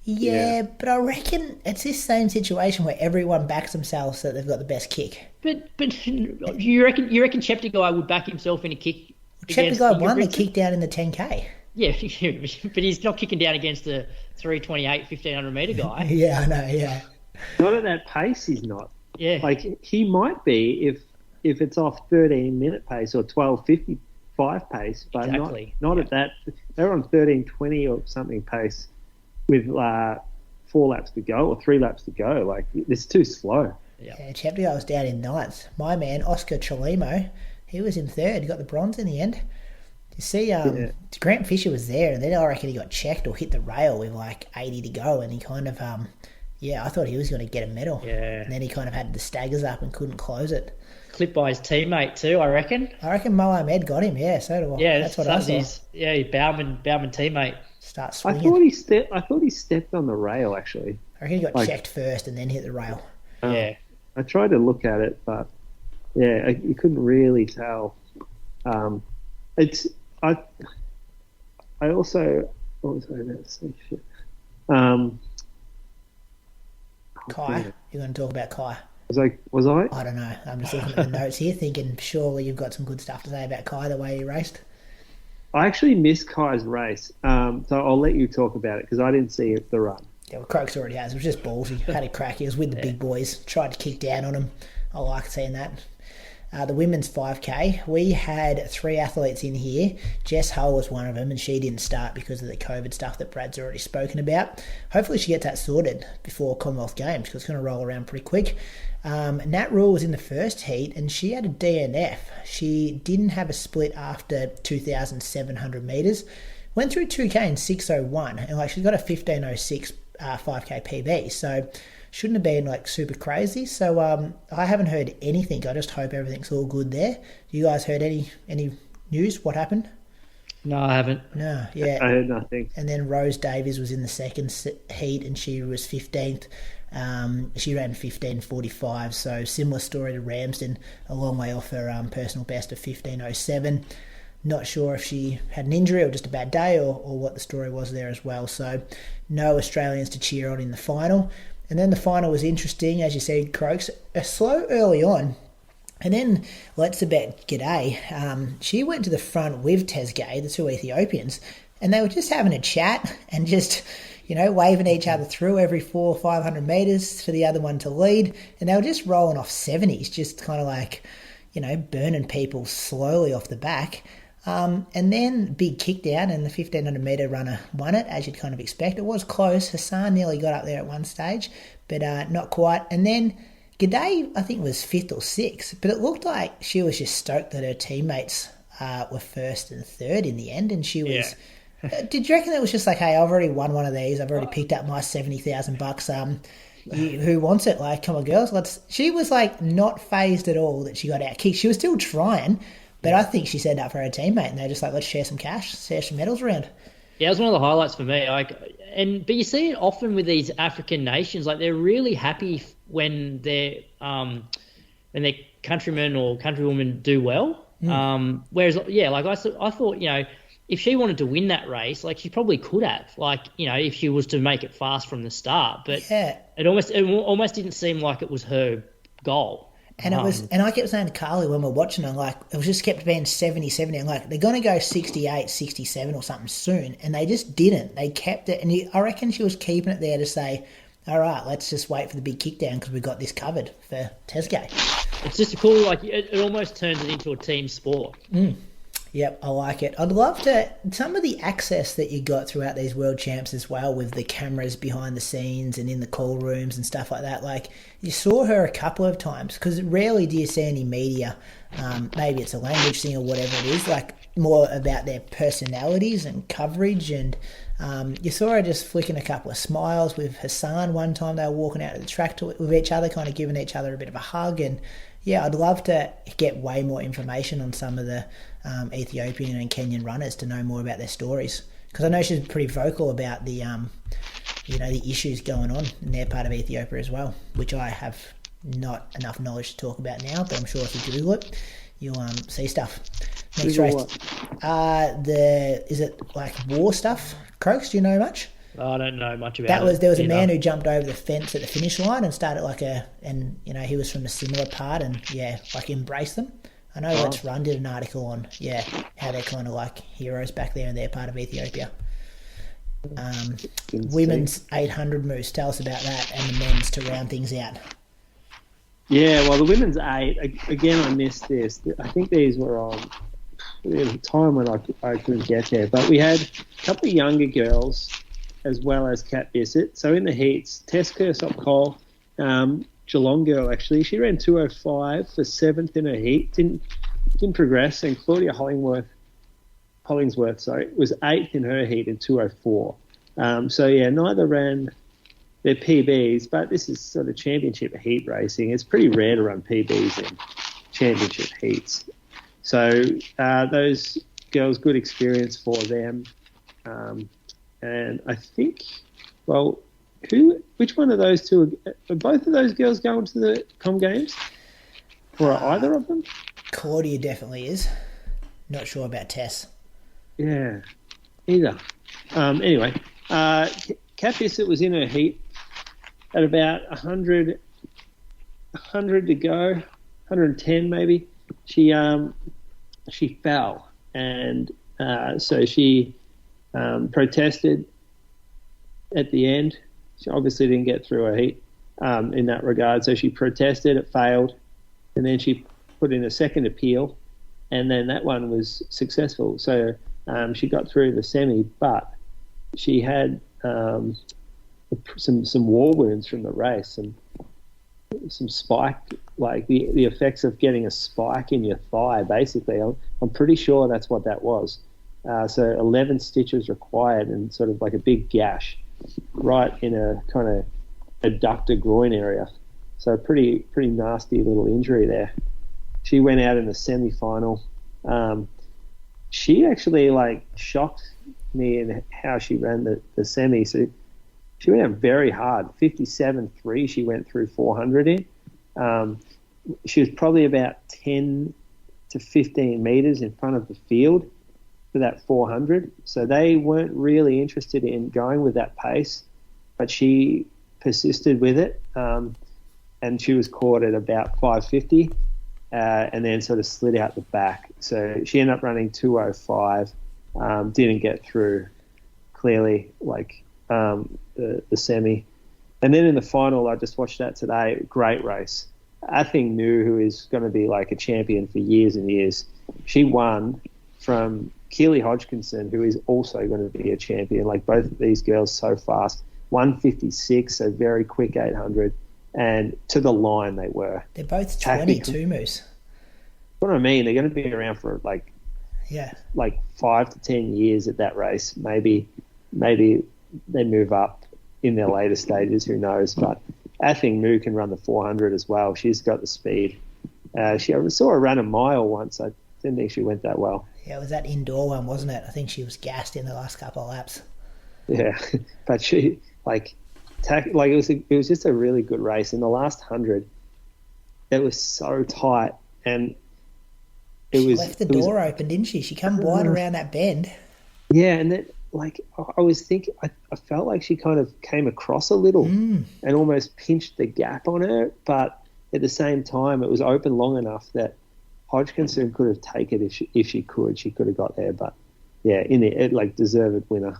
Yeah, but I reckon it's this same situation where everyone backs themselves that they've got the best kick. But you reckon Cheptegei would back himself in a kick? Cheptegei won the kick down in the 10K. Yeah, but he's not kicking down against the 3:28 1500 meter guy. Yeah, I know. Yeah, not at that pace. He's not. Yeah, like he might be if it's off 13-minute pace or 12:55 pace, but exactly. not at that. They're on 13:20 or something pace with 4 laps to go or 3 laps to go. Like, it's too slow. Yeah, Cheptegei was down in 9th. My man Oscar Cholimo, he was in 3rd. He got the bronze in the end. You see, Grant Fisher was there, and then I reckon he got checked or hit the rail with like 80 to go, and he kind of, I thought he was going to get a medal. Yeah. And then he kind of had the staggers up and couldn't close it. Clipped by his teammate too, I reckon. Mo Ahmed got him, yeah, so do I. Yeah, that's what I saw. His Bauman teammate. Start swinging. I thought he stepped on the rail, actually. I reckon he got checked first and then hit the rail. Yeah. I tried to look at it, but you couldn't really tell. I also, what was I about to say? Shit. Kai, you're going to talk about Kai. Was I? I don't know. I'm just looking at the notes here, thinking surely you've got some good stuff to say about Kai, the way he raced. I actually missed Kai's race, so I'll let you talk about it because I didn't see the run. Yeah, well, Croaks already has. It was just ballsy. Had a crack. He was with the big boys. Tried to kick down on them. I like seeing that. The women's 5K, we had 3 athletes in here. Jess Hull was one of them, and she didn't start because of the COVID stuff that Brad's already spoken about. Hopefully she gets that sorted before Commonwealth Games because it's going to roll around pretty quick. Nat Rule was in the first heat, and she had a DNF. She didn't have a split after 2,700 metres. Went through 2K in 6:01, and she's got a 15:06 5K PB, so shouldn't have been super crazy. So I haven't heard anything. I just hope everything's all good there. You guys heard any news? What happened? No, I haven't. No, yeah. I heard nothing. And then Rose Davies was in the second heat, and she was 15th. She ran 15:45, so similar story to Ramsden, a long way off her personal best of 15:07. Not sure if she had an injury or just a bad day or what the story was there as well. So no Australians to cheer on in the final. And then the final was interesting, as you said, Croaks. Slow early on. And then let's bet Gudaf. She went to the front with Tsegay, the 2 Ethiopians, and they were just having a chat and just, waving each other through every 400 or 500 metres for the other one to lead. And they were just rolling off 70s, just kind of burning people slowly off the back. And then big kick down, and the 1500 metre runner won it, as you'd kind of expect. It was close. Hassan nearly got up there at one stage, but not quite. And then Gudaf, I think, was 5th or 6th, but it looked like she was just stoked that her teammates were 1st and 3rd in the end, and she was... Yeah. Did you reckon it was just hey, I've already won one of these, I've already picked up my $70,000, who wants it? Come on, girls, She was not phased at all that she got out kicked. She was still trying, but I think she said that for her teammate, and they're just let's share some cash, share some medals around. Yeah, it was one of the highlights for me. But you see it often with these African nations, they're really happy when their countrymen or countrywomen do well. Whereas, I thought, if she wanted to win that race, she probably could have, if she was to make it fast from the start. But it almost didn't seem like it was her goal. And it was, and I kept saying to Carly when we were watching her, it was just kept being 70. I'm they're going to go 68, 67 or something soon. And they just didn't. They kept it. And I reckon she was keeping it there to say, all right, let's just wait for the big kick down because we've got this covered for Tsegay. It's just a cool, it almost turns it into a team sport. Yep, I like it. I'd love to, some of the access that you got throughout these World Champs as well with the cameras behind the scenes and in the call rooms and stuff like that. You saw her a couple of times because rarely do you see any media, maybe it's a language thing or whatever it is, more about their personalities and coverage. And you saw her just flicking a couple of smiles with Hassan one time. They were walking out of the track with each other, kind of giving each other a bit of a hug. And yeah, I'd love to get way more information on some of the Ethiopian and Kenyan runners to know more about their stories, because I know she's pretty vocal about the the issues going on in their part of Ethiopia as well, which I have not enough knowledge to talk about now, but I'm sure if you Google it you'll see stuff. Next race, is it war stuff? Croaks, do you know much? I don't know much about There was it a man either. who jumped over the fence at the finish line and started he was from a similar part and embraced them. I know Let's Run did an article on how they're kind of like heroes back there in their part of Ethiopia. Women's 800 moose. Tell us about that, and the men's to round things out. Yeah, well, the women's 8, again, I missed this. I think these were on a time when I couldn't get there. But we had a couple of younger girls as well as Kat Bissett. So in the heats, Tess Kersop-Cole, Geelong girl actually, she ran 2:05 for 7th in her heat, didn't progress, and Claudia Hollingsworth, was 8th in her heat in 2:04. Neither ran their PBs, but this is sort of championship heat racing. It's pretty rare to run PBs in championship heats. So those girls, good experience for them. And I think, which one of those two, are both of those girls going to the Com Games? Or are either of them? Claudia definitely is. Not sure about Tess. Yeah, either. Anyway, Kat Bissett was in her heat at about 100 to go, 110 maybe. She fell, and so she protested at the end. She obviously didn't get through her heat in that regard, so she protested, it failed, and then she put in a second appeal, and then that one was successful. So she got through the semi, but she had some war wounds from the race, and some spike, like the effects of getting a spike in your thigh, basically. I'm pretty sure that's what that was. So 11 stitches required, and sort of like a big gash right in a kind of adductor groin area. So pretty nasty little injury there. She went out in the semi-final. She actually shocked me in how she ran the semi. So she went out very hard, 57.3 she went through 400 in. She was probably about 10 to 15 metres in front of the field for that 400. So they weren't really interested in going with that pace, but she persisted with it, and she was caught at about 550 and then sort of slid out the back. So she ended up running 2:05, didn't get through clearly the semi. And then in the final, I just watched that today, great race. Athing Mu, who is going to be like a champion for years and years, she won from Keely Hodgkinson, who is also going to be a champion. Like, both of these girls so fast. 156, so very quick 800, and to the line they were. They're both 22 moose. What I mean, they're going to be around for like 5 to 10 years at that race. Maybe they move up in their later stages, who knows. But Athing Mu can run the 400 as well. She's got the speed. I saw her run a mile once. I didn't think she went that well. Yeah, it was that indoor one, wasn't it? I think she was gassed in the last couple of laps. Yeah, but she it was just a really good race. In the last 100, it was so tight, and She left the door open, didn't she? She come wide around that bend. Yeah, and then I was thinking, I felt like she kind of came across a little and almost pinched the gap on her, but at the same time, it was open long enough that Hodgkinson could have taken it if she could. She could have got there, but yeah, deserved winner.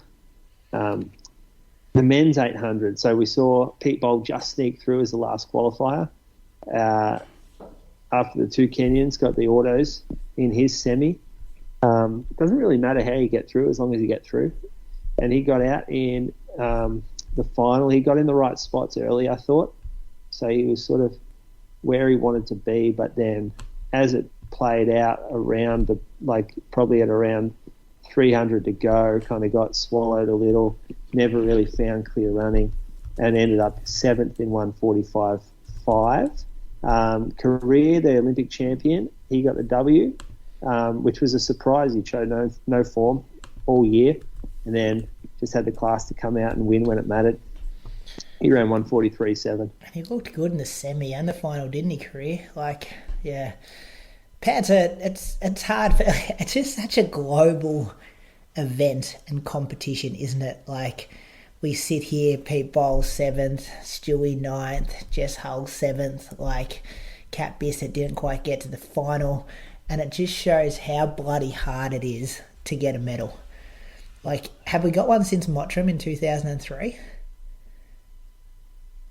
The men's 800. So we saw Pete Bold just sneak through as the last qualifier. After the two Kenyans got the autos in his semi. Doesn't really matter how you get through as long as you get through. And he got out in the final. He got in the right spots early, I thought. So he was sort of where he wanted to be, but then as it played out around probably at around 300 to go, kind of got swallowed a little, never really found clear running, and ended up 7th in 1:45.5. Career, the Olympic champion, he got the W, which was a surprise. He showed no form all year, and then just had the class to come out and win when it mattered. He ran 1:43.7. And he looked good in the semi and the final, didn't he, Career? Yeah. Pat, it's hard. It's just such a global event and competition, isn't it? we sit here, Pete Bowles 7th, Stewie 9th, Jess Hull 7th, like Kat Bissett didn't quite get to the final, and it just shows how bloody hard it is to get a medal. Like, have we got one since Mottram in 2003?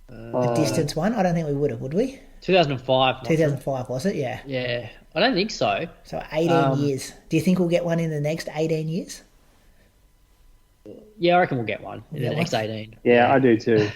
The distance one? I don't think we would have, would we? 2005. 2005, was it? Yeah. Yeah, I don't think so. So 18 years. Do you think we'll get one in the next 18 years? Yeah, I reckon we'll get one in the next 18. Yeah, I do too.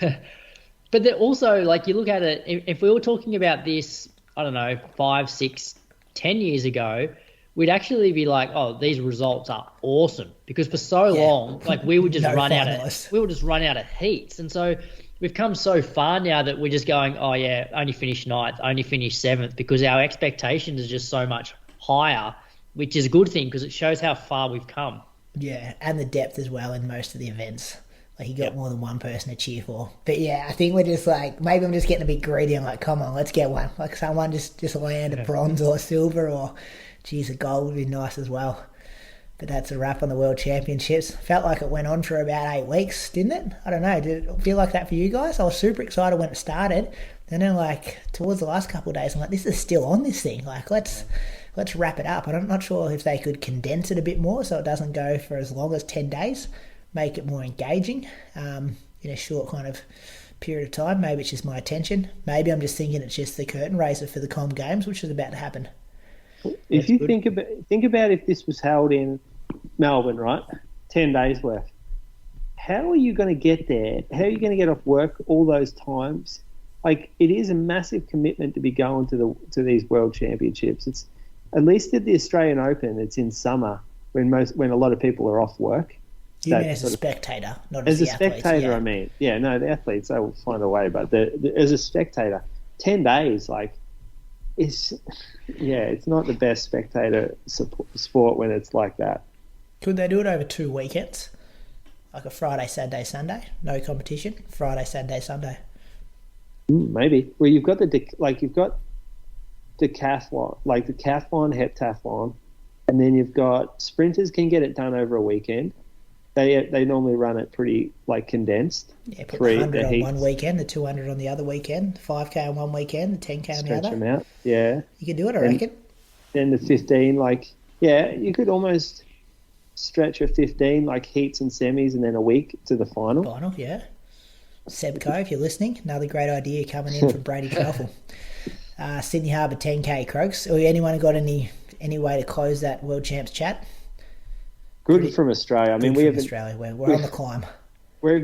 But then also, like, you look at it, if we were talking about this, I don't know, 5, 6, 10 years ago, we'd actually be like, oh, these results are awesome. Because for so long, like, we would just run out of heats. And so we've come so far now that we're just going, oh, yeah, only finish 9th, only finish 7th, because our expectations are just so much higher, which is a good thing because it shows how far we've come. Yeah, and the depth as well in most of the events. Like, you got more than one person to cheer for. But yeah, I think we're just like, maybe I'm just getting a bit greedy. I'm like, come on, let's get one. Like, someone just land a bronze or a silver, or, geez, a gold would be nice as well. But that's a wrap on the World Championships. Felt like it went on for about 8 weeks, didn't it? I don't know. Did it feel like that for you guys? I was super excited when it started. And then, like, towards the last couple of days, I'm like, this is still on, this thing. Like, let's wrap it up. I'm not sure if they could condense it a bit more so it doesn't go for as long as 10 days, make it more engaging in a short kind of period of time. Maybe it's just my attention. Maybe I'm just thinking it's just the curtain raiser for the Com Games, which is about to happen. If you think about if this was held in Melbourne, right, 10 days worth, how are you going to get there? How are you going to get off work all those times? Like, it is a massive commitment to be going to these World Championships. It's at least at the Australian Open, it's in summer when a lot of people are off work. You mean as a spectator, not as the athlete? As a spectator, yeah. I mean. Yeah, no, the athletes, they will find a way. But as a spectator, 10 days, like, it's not the best spectator sport when it's like that. Could they do it over 2 weekends? Like a Friday, Saturday, Sunday? No competition? Friday, Saturday, Sunday? Maybe. Well, you've got decathlon, like the decathlon, heptathlon, and then you've got sprinters can get it done over a weekend. They normally run it pretty, like, condensed. Yeah, put the 100 on one weekend, the 200 on the other weekend, 5K on one weekend, the 10K on the other. Stretch them out, yeah. You could do it, I reckon. Then the 15, like, yeah, you could almost stretch a 15, like, heats and semis, and then a week to the final. Final, yeah. Sebco, if you're listening, another great idea coming in from Brady Truffle. Sydney Harbour 10K, Croaks. Or anyone got any way to close that World Champs chat? Good from Australia. I mean, we're on the climb. We're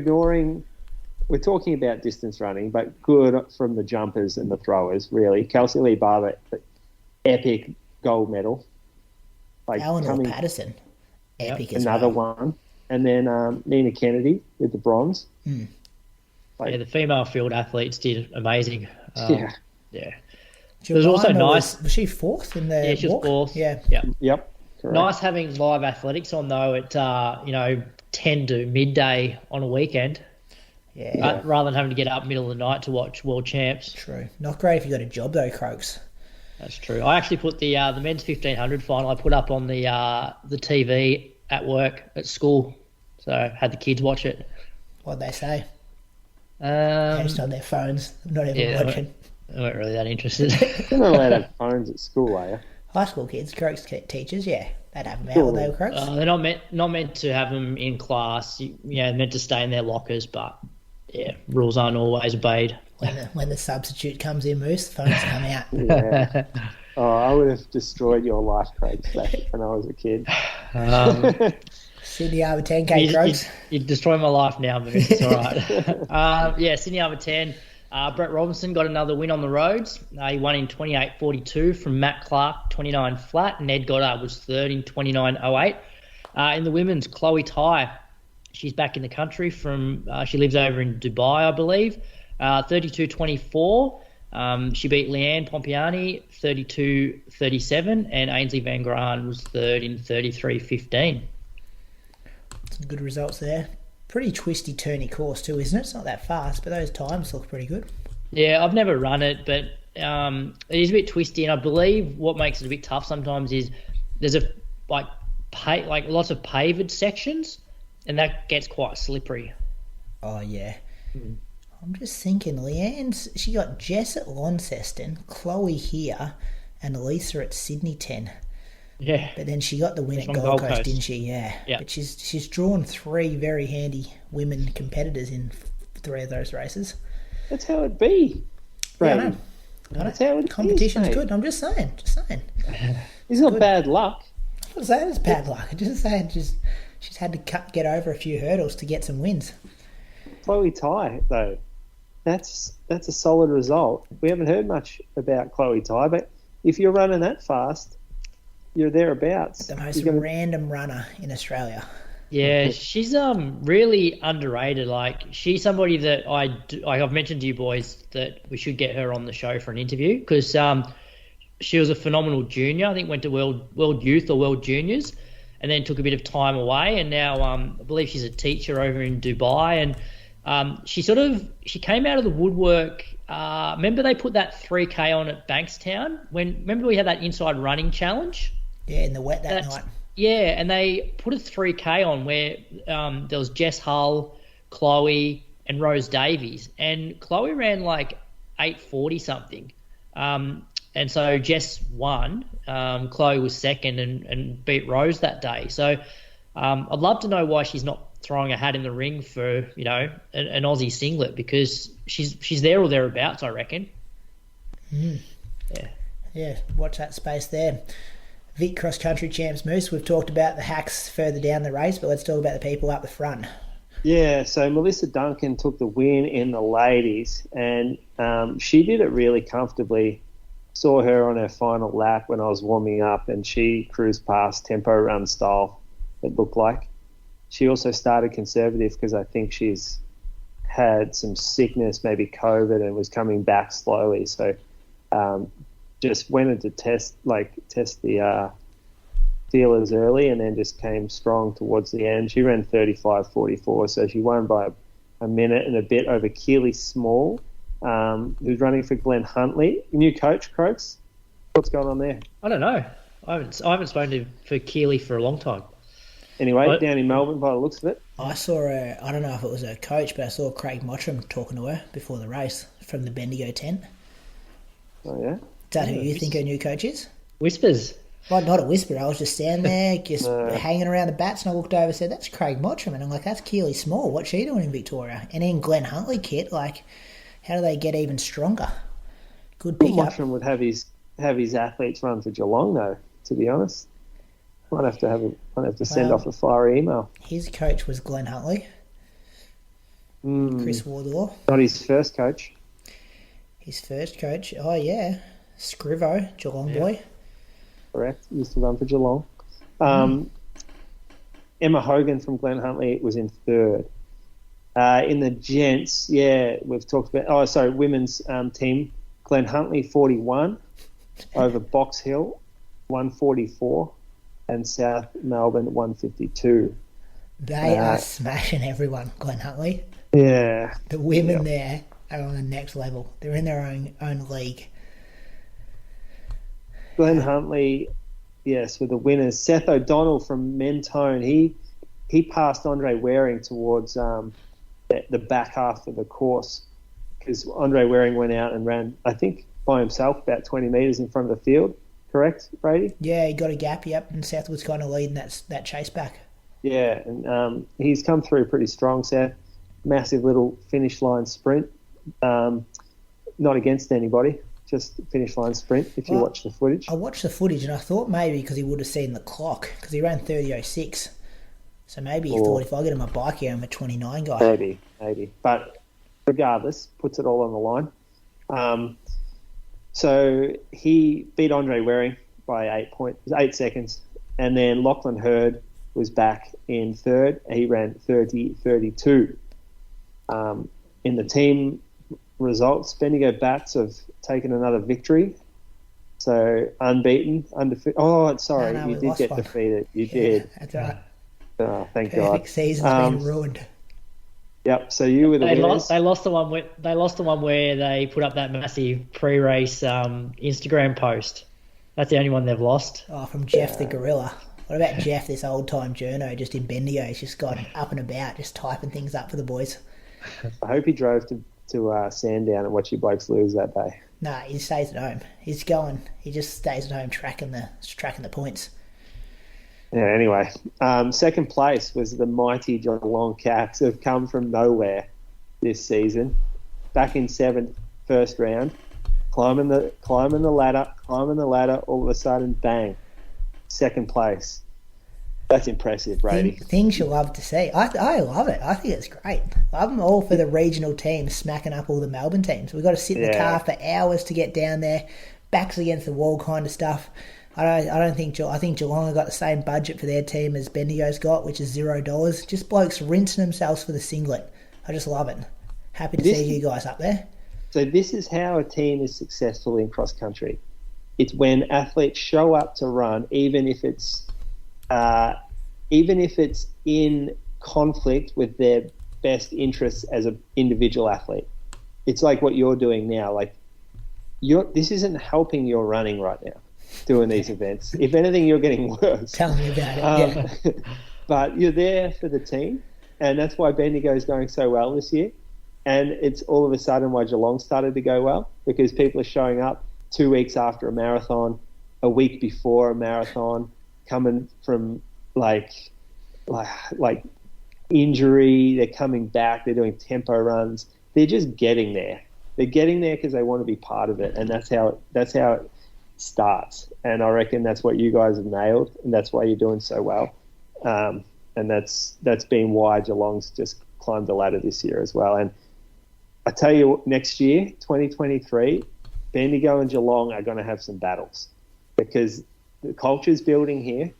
talking about distance running, but good from the jumpers and the throwers, really. Kelsey Lee Barber, epic gold medal. Like, Eleanor Patterson, epic as another well. one. And then Nina Kennedy with the bronze. Like, the female field athletes did amazing. Yeah. It was also nice. Was she fourth in the Yeah, she was fourth. Yeah. Yep. Correct. Nice having live athletics on, though, at 10 to midday on a weekend. Yeah. Rather than having to get up middle of the night to watch World Champs. True. Not great if you got a job, though, Croaks. That's true. I actually put the men's 1500 final, I put up on the TV at work, at school. So I had the kids watch it. What'd they say? Just on their phones, not even watching. They weren't really that interested. You're not allowed to have phones at school, are you? High school kids, Croaks teachers, yeah. They'd have them out when they were Croaks. They're not meant to have them in class. Meant to stay in their lockers, but, yeah, rules aren't always obeyed. When the substitute comes in, Moose, the phones come out. Yeah. Oh, I would have destroyed your life, Craig, when I was a kid. Sydney Harbour 10K, Croaks. You'd destroy my life now, but it's all right. Sydney Harbour 10. Brett Robinson got another win on the roads. He won in 28.42 from Matt Clark, 29 flat. Ned Goddard was third in 29.08. In the women's, Chloe Tai, she's back in the country from. She lives over in Dubai, I believe. 32.24. She beat Leanne Pompiani 32.37, and Ainsley Van Graan was third in 33.15. Some good results there. Pretty twisty, turny course too, isn't it? It's not that fast, but those times look pretty good. Yeah, I've never run it, but it is a bit twisty, and I believe what makes it a bit tough sometimes is there's lots of paved sections, and that gets quite slippery. Oh, yeah. I'm just thinking, Leanne's, she got Jess at Launceston, Chloe here, and Elisa at Sydney 10. Yeah. But then she got the win She's at from Gold Gold Coast, Coast. didn't she? Yeah. Yeah. But she's drawn 3 very handy women competitors in 3 of those races. That's how it be. Yeah, I Brady. know. That's how it Competition's is, mate. good. I'm just saying. It's not bad luck. I'm not saying it's bad luck. I'm just saying she's had to get over a few hurdles to get some wins. Chloe Ty, though, that's a solid result. We haven't heard much about Chloe Ty, but if you're running that fast, you're thereabouts. The most random runner in Australia. Yeah, she's really underrated. Like, she's somebody that I've mentioned to you boys that we should get her on the show for an interview, because she was a phenomenal junior. I think went to World Youth or World Juniors, and then took a bit of time away, and now I believe she's a teacher over in Dubai. And she came out of the woodwork. Remember they put that 3K on at Bankstown? Remember we had that inside running challenge? Yeah, in the wet that night. Yeah, and they put a 3K on where there was Jess Hull, Chloe, and Rose Davies. And Chloe ran like 8:40 something. And so Jess won. Chloe was second and beat Rose that day. So I'd love to know why she's not throwing a hat in the ring for, an Aussie singlet, because she's there or thereabouts, I reckon. Yeah, watch that space there. Vic Cross Country Champs Moose, we've talked about the hacks further down the race, but let's talk about the people up the front. Yeah, so Melissa Duncan took the win in the ladies, and she did it really comfortably. Saw her on her final lap when I was warming up, and she cruised past tempo run style, it looked like. She also started conservative because I think she's had some sickness, maybe COVID, and was coming back slowly. So just went in to test the feelers early, and then just came strong towards the end. She ran 35.44, so she won by a minute and a bit over Keely Small, who's running for Glenn Huntley. New coach, Croaks. What's going on there? I don't know. I haven't spoken for Keely for a long time. Anyway, down in Melbourne by the looks of it. I saw I don't know if it was her coach, but I saw Craig Mottram talking to her before the race from the Bendigo tent. Oh, yeah? Is that who you think her new coach is? Whispers. Well, not a whisper. I was just standing there, just hanging around the bats, and I looked over and said, that's Craig Mottram. And I'm like, that's Keely Small. What's she doing in Victoria? And then Glenn Huntley kit, like, how do they get even stronger? Good pickup. Mottram would have his athletes run for Geelong, though, to be honest. Might have to send off a fiery email. His coach was Glenn Huntley. Chris Wardlaw. Not his first coach. His first coach. Oh, yeah. Scrivo, Geelong boy. Correct. Used to run for Geelong. Emma Hogan from Glenn Huntley was in third. In the gents, we've talked about... women's team. Glenn Huntley, 41. Over Box Hill, 144. And South Melbourne, 152. They are smashing everyone, Glenn Huntley. Yeah. The women there are on the next level. They're in their own league. Glenn Huntley, yes, with the winners. Seth O'Donnell from Mentone, he passed Andre Waring towards the back half of the course, because Andre Waring went out and ran, I think, by himself about 20 metres in front of the field. Correct, Brady? Yeah, he got a gap, and Seth was kind of leading that chase back. Yeah, and he's come through pretty strong, Seth. Massive little finish line sprint. Not against anybody, just finish line sprint if you watch the footage. I watched the footage and I thought maybe because he would have seen the clock, because he ran 30.06. So maybe he thought, if I get him a bike here, I'm a 29 guy. Maybe. But regardless, puts it all on the line. So he beat Andre Waring by 8 seconds, and then Lachlan Hurd was back in third. He ran 30.32. In the team results, Bendigo Bats have taken another victory. So unbeaten, undefeated. Oh, sorry, No, you did get defeated. You did. That's right. Oh, thank Perfect God. Perfect season's been ruined. Yep. So you were the winners. They lost the one where they put up that massive pre-race Instagram post. That's the only one they've lost. Oh, from Jeff the Gorilla. What about Jeff, this old-time journo just in Bendigo? He's just gone up and about, just typing things up for the boys. I hope he drove to Sandown and watch you blokes lose that day. No, he stays at home. He just stays at home tracking the points. Yeah, anyway. Second place was the mighty Geelong Cats, who have come from nowhere this season. Back in seventh, first round. Climbing the ladder, all of a sudden, bang, second place. That's impressive, Brady. Things you love to see. I love it. I think it's great. I'm all for the regional teams smacking up all the Melbourne teams. We've got to sit in the car for hours to get down there, backs against the wall kind of stuff. I think Geelong have got the same budget for their team as Bendigo's got, which is $0. Just blokes rinsing themselves for the singlet. I just love it. Happy to see you guys up there. So this is how a team is successful in cross country. It's when athletes show up to run, even if it's in conflict with their best interests as an individual athlete. It's like what you're doing now. Like this isn't helping your running right now, doing these events. If anything, you're getting worse. Tell me about it. Yeah. But you're there for the team, and that's why Bendigo is going so well this year. And it's all of a sudden why Geelong started to go well, because people are showing up 2 weeks after a marathon, a week before a marathon, coming from like injury. They're coming back. They're doing tempo runs. They're just getting there. They're getting there because they want to be part of it, and that's how it starts. And I reckon that's what you guys have nailed, and that's why you're doing so well. And that's been why Geelong's just climbed the ladder this year as well. And I tell you, next year, 2023, Bendigo and Geelong are going to have some battles, because the culture's building here,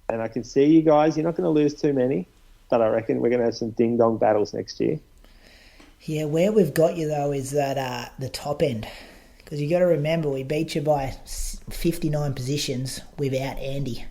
and I can see you guys. You're not going to lose too many, but I reckon we're going to have some ding-dong battles next year. Yeah, where we've got you, though, is that the top end. Because you got to remember, we beat you by 59 positions without Andy.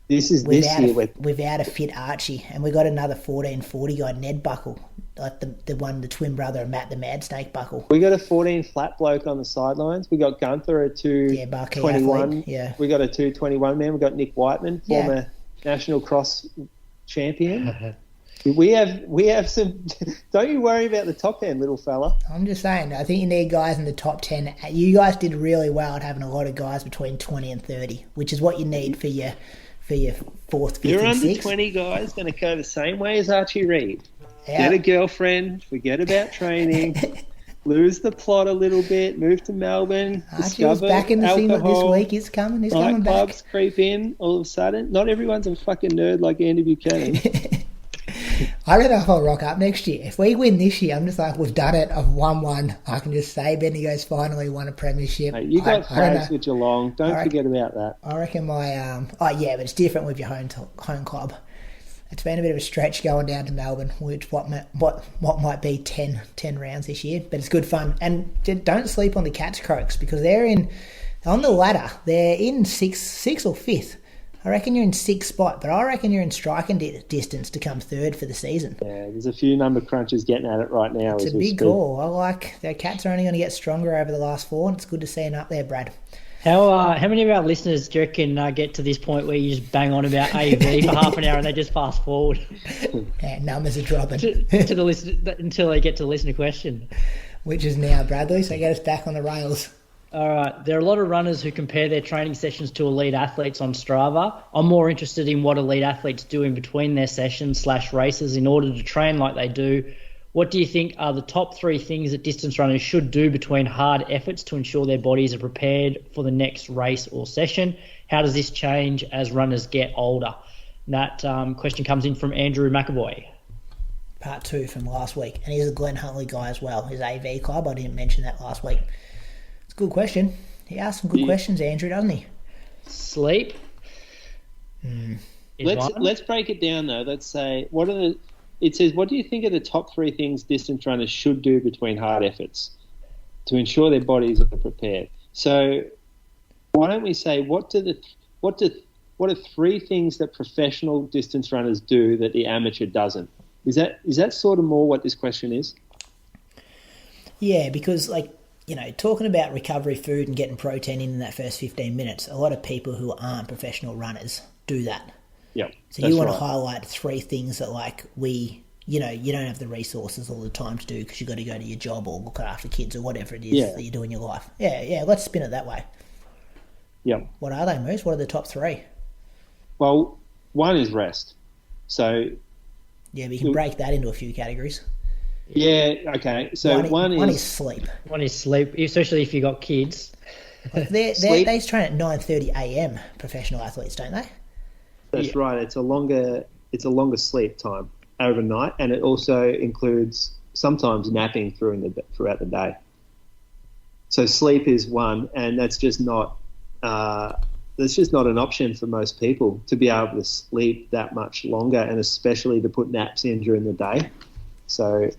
This year without a fit Archie, and we got another 1440 guy, Ned Buckle, like the twin brother of Matt the Mad Snake Buckle. We got a 14 flat bloke on the sidelines. We got Gunther at 221. Yeah, we got a 221 man. We got Nick Wightman, former national cross champion. we have some. Don't you worry about the top end, little fella. I'm just saying. I think you need guys in the top 10. You guys did really well at having a lot of guys between 20 and 30, which is what you need for your fourth, fifth, and sixth. Under 20 guys going to go the same way as Archie Reid. Yeah. Get a girlfriend, forget about training, lose the plot a little bit, move to Melbourne, Archie was back in the singlet this week. He's coming back. Clubs creep in all of a sudden. Not everyone's a fucking nerd like Andy Buchanan. I don't know if I'll rock up next year. If we win this year, I'm just like, we've done it. I've won one. I can just say Bendigo's finally won a premiership. Hey, you got flags with Geelong. Don't forget about that. I reckon my but it's different with your home club. It's been a bit of a stretch going down to Melbourne, which what might be 10 rounds this year, but it's good fun. And don't sleep on the Cats Croaks, because they're on the ladder. They're in sixth or fifth. I reckon you're in sixth spot, but I reckon you're in striking distance to come third for the season. Yeah, there's a few number crunchers getting at it right now. It's a big goal. I like the Cats are only going to get stronger over the last 4, and it's good to see them up there, Brad. How many of our listeners do you reckon get to this point where you just bang on about AV for half an hour and they just fast forward? Yeah, numbers are dropping to the listen until they get to listen to question. Which is now, Bradley, so get us back on the rails. All right. There are a lot of runners who compare their training sessions to elite athletes on Strava. I'm more interested in what elite athletes do in between their sessions/races in order to train like they do. What do you think are the top 3 things that distance runners should do between hard efforts to ensure their bodies are prepared for the next race or session? How does this change as runners get older? And that question comes in from Andrew McAvoy. Part 2 from last week. And he's a Glenn Huntley guy as well, his AV club. I didn't mention that last week. It's a good question. He asked some good questions, Andrew, doesn't he? Sleep. Let's break it down, though. Let's say, it says, what do you think are the top 3 things distance runners should do between hard efforts to ensure their bodies are prepared? So why don't we say, what are 3 things that professional distance runners do that the amateur doesn't? Is that sort of more what this question is? Yeah, because talking about recovery food and getting protein in that first 15 minutes, a lot of people who aren't professional runners do that. Yep. So you want to highlight 3 things that we you don't have the resources all the time to do because you've got to go to your job or look after kids or whatever it is that you do in your life. Yeah, let's spin it that way. Yep. What are they, Moose? What are the top three? Well, one is rest. So yeah, we can break that into a few categories. Yeah, okay. So one is sleep. One is sleep, especially if you've got kids. Like they train at 9:30 a.m. professional athletes, don't they? That's right. It's a longer sleep time overnight, and it also includes sometimes napping throughout the day. So sleep is one, and that's just not an option for most people to be able to sleep that much longer, and especially to put naps in during the day. So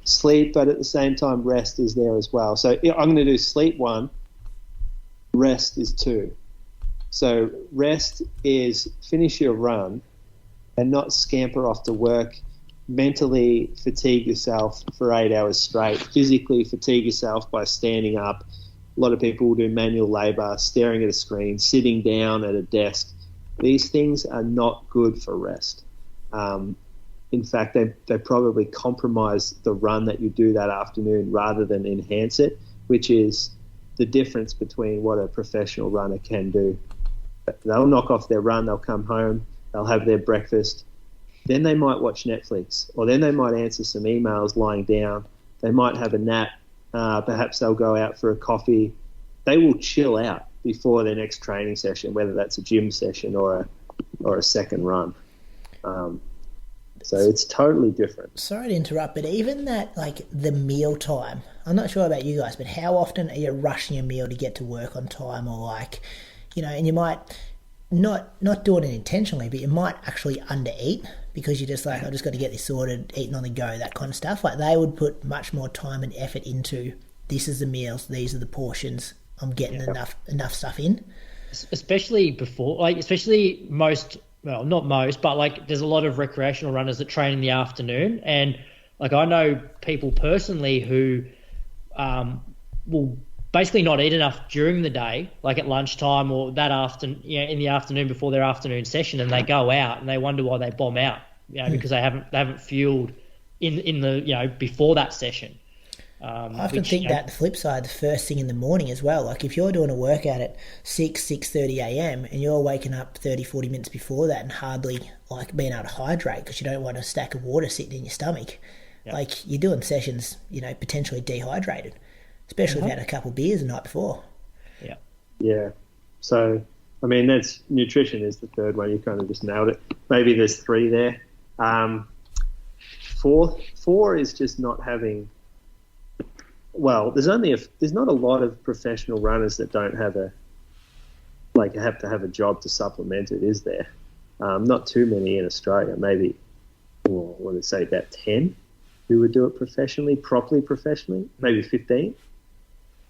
sleep, but at the same time, rest is there as well. So I'm going to do sleep 1, rest is 2. So rest is finish your run and not scamper off to work, mentally fatigue yourself for 8 hours straight, physically fatigue yourself by standing up. A lot of people will do manual labour, staring at a screen, sitting down at a desk. These things are not good for rest. In fact, they probably compromise the run that you do that afternoon rather than enhance it, which is the difference between what a professional runner can do. They'll knock off their run, they'll come home, they'll have their breakfast, then they might watch Netflix, or then they might answer some emails lying down, they might have a nap, perhaps they'll go out for a coffee. They will chill out before their next training session, whether that's a gym session or a second run. So it's totally different. Sorry to interrupt, but even that, like the meal time, I'm not sure about you guys, but how often are you rushing your meal to get to work on time, or like, and you might not doing it intentionally, but you might actually under-eat because you're just like, I just got to get this sorted, eating on the go, that kind of stuff. Like they would put much more time and effort into, this is the meals, these are the portions, I'm getting enough stuff in. Especially most, well, not most, but like there's a lot of recreational runners that train in the afternoon, and like I know people personally who will basically not eat enough during the day, like at lunchtime or that afternoon, in the afternoon before their afternoon session, and they go out and they wonder why they bomb out, because they haven't fueled in the before that session. I often think that the flip side, the first thing in the morning as well, like if you're doing a workout at 6:30 a.m. and you're waking up 30-40 minutes before that and hardly like being able to hydrate because you don't want a stack of water sitting in your stomach, like you're doing sessions, potentially dehydrated, especially if you had a couple of beers the night before. Yeah. So, I mean, that's nutrition is the third one. You kind of just nailed it. Maybe there's 3 there. 4 is just not having... Well, there's not a lot of professional runners that don't have have to have a job to supplement it, is there? Not too many in Australia. Maybe, what would I say, about 10 who would do it properly professionally. Maybe 15.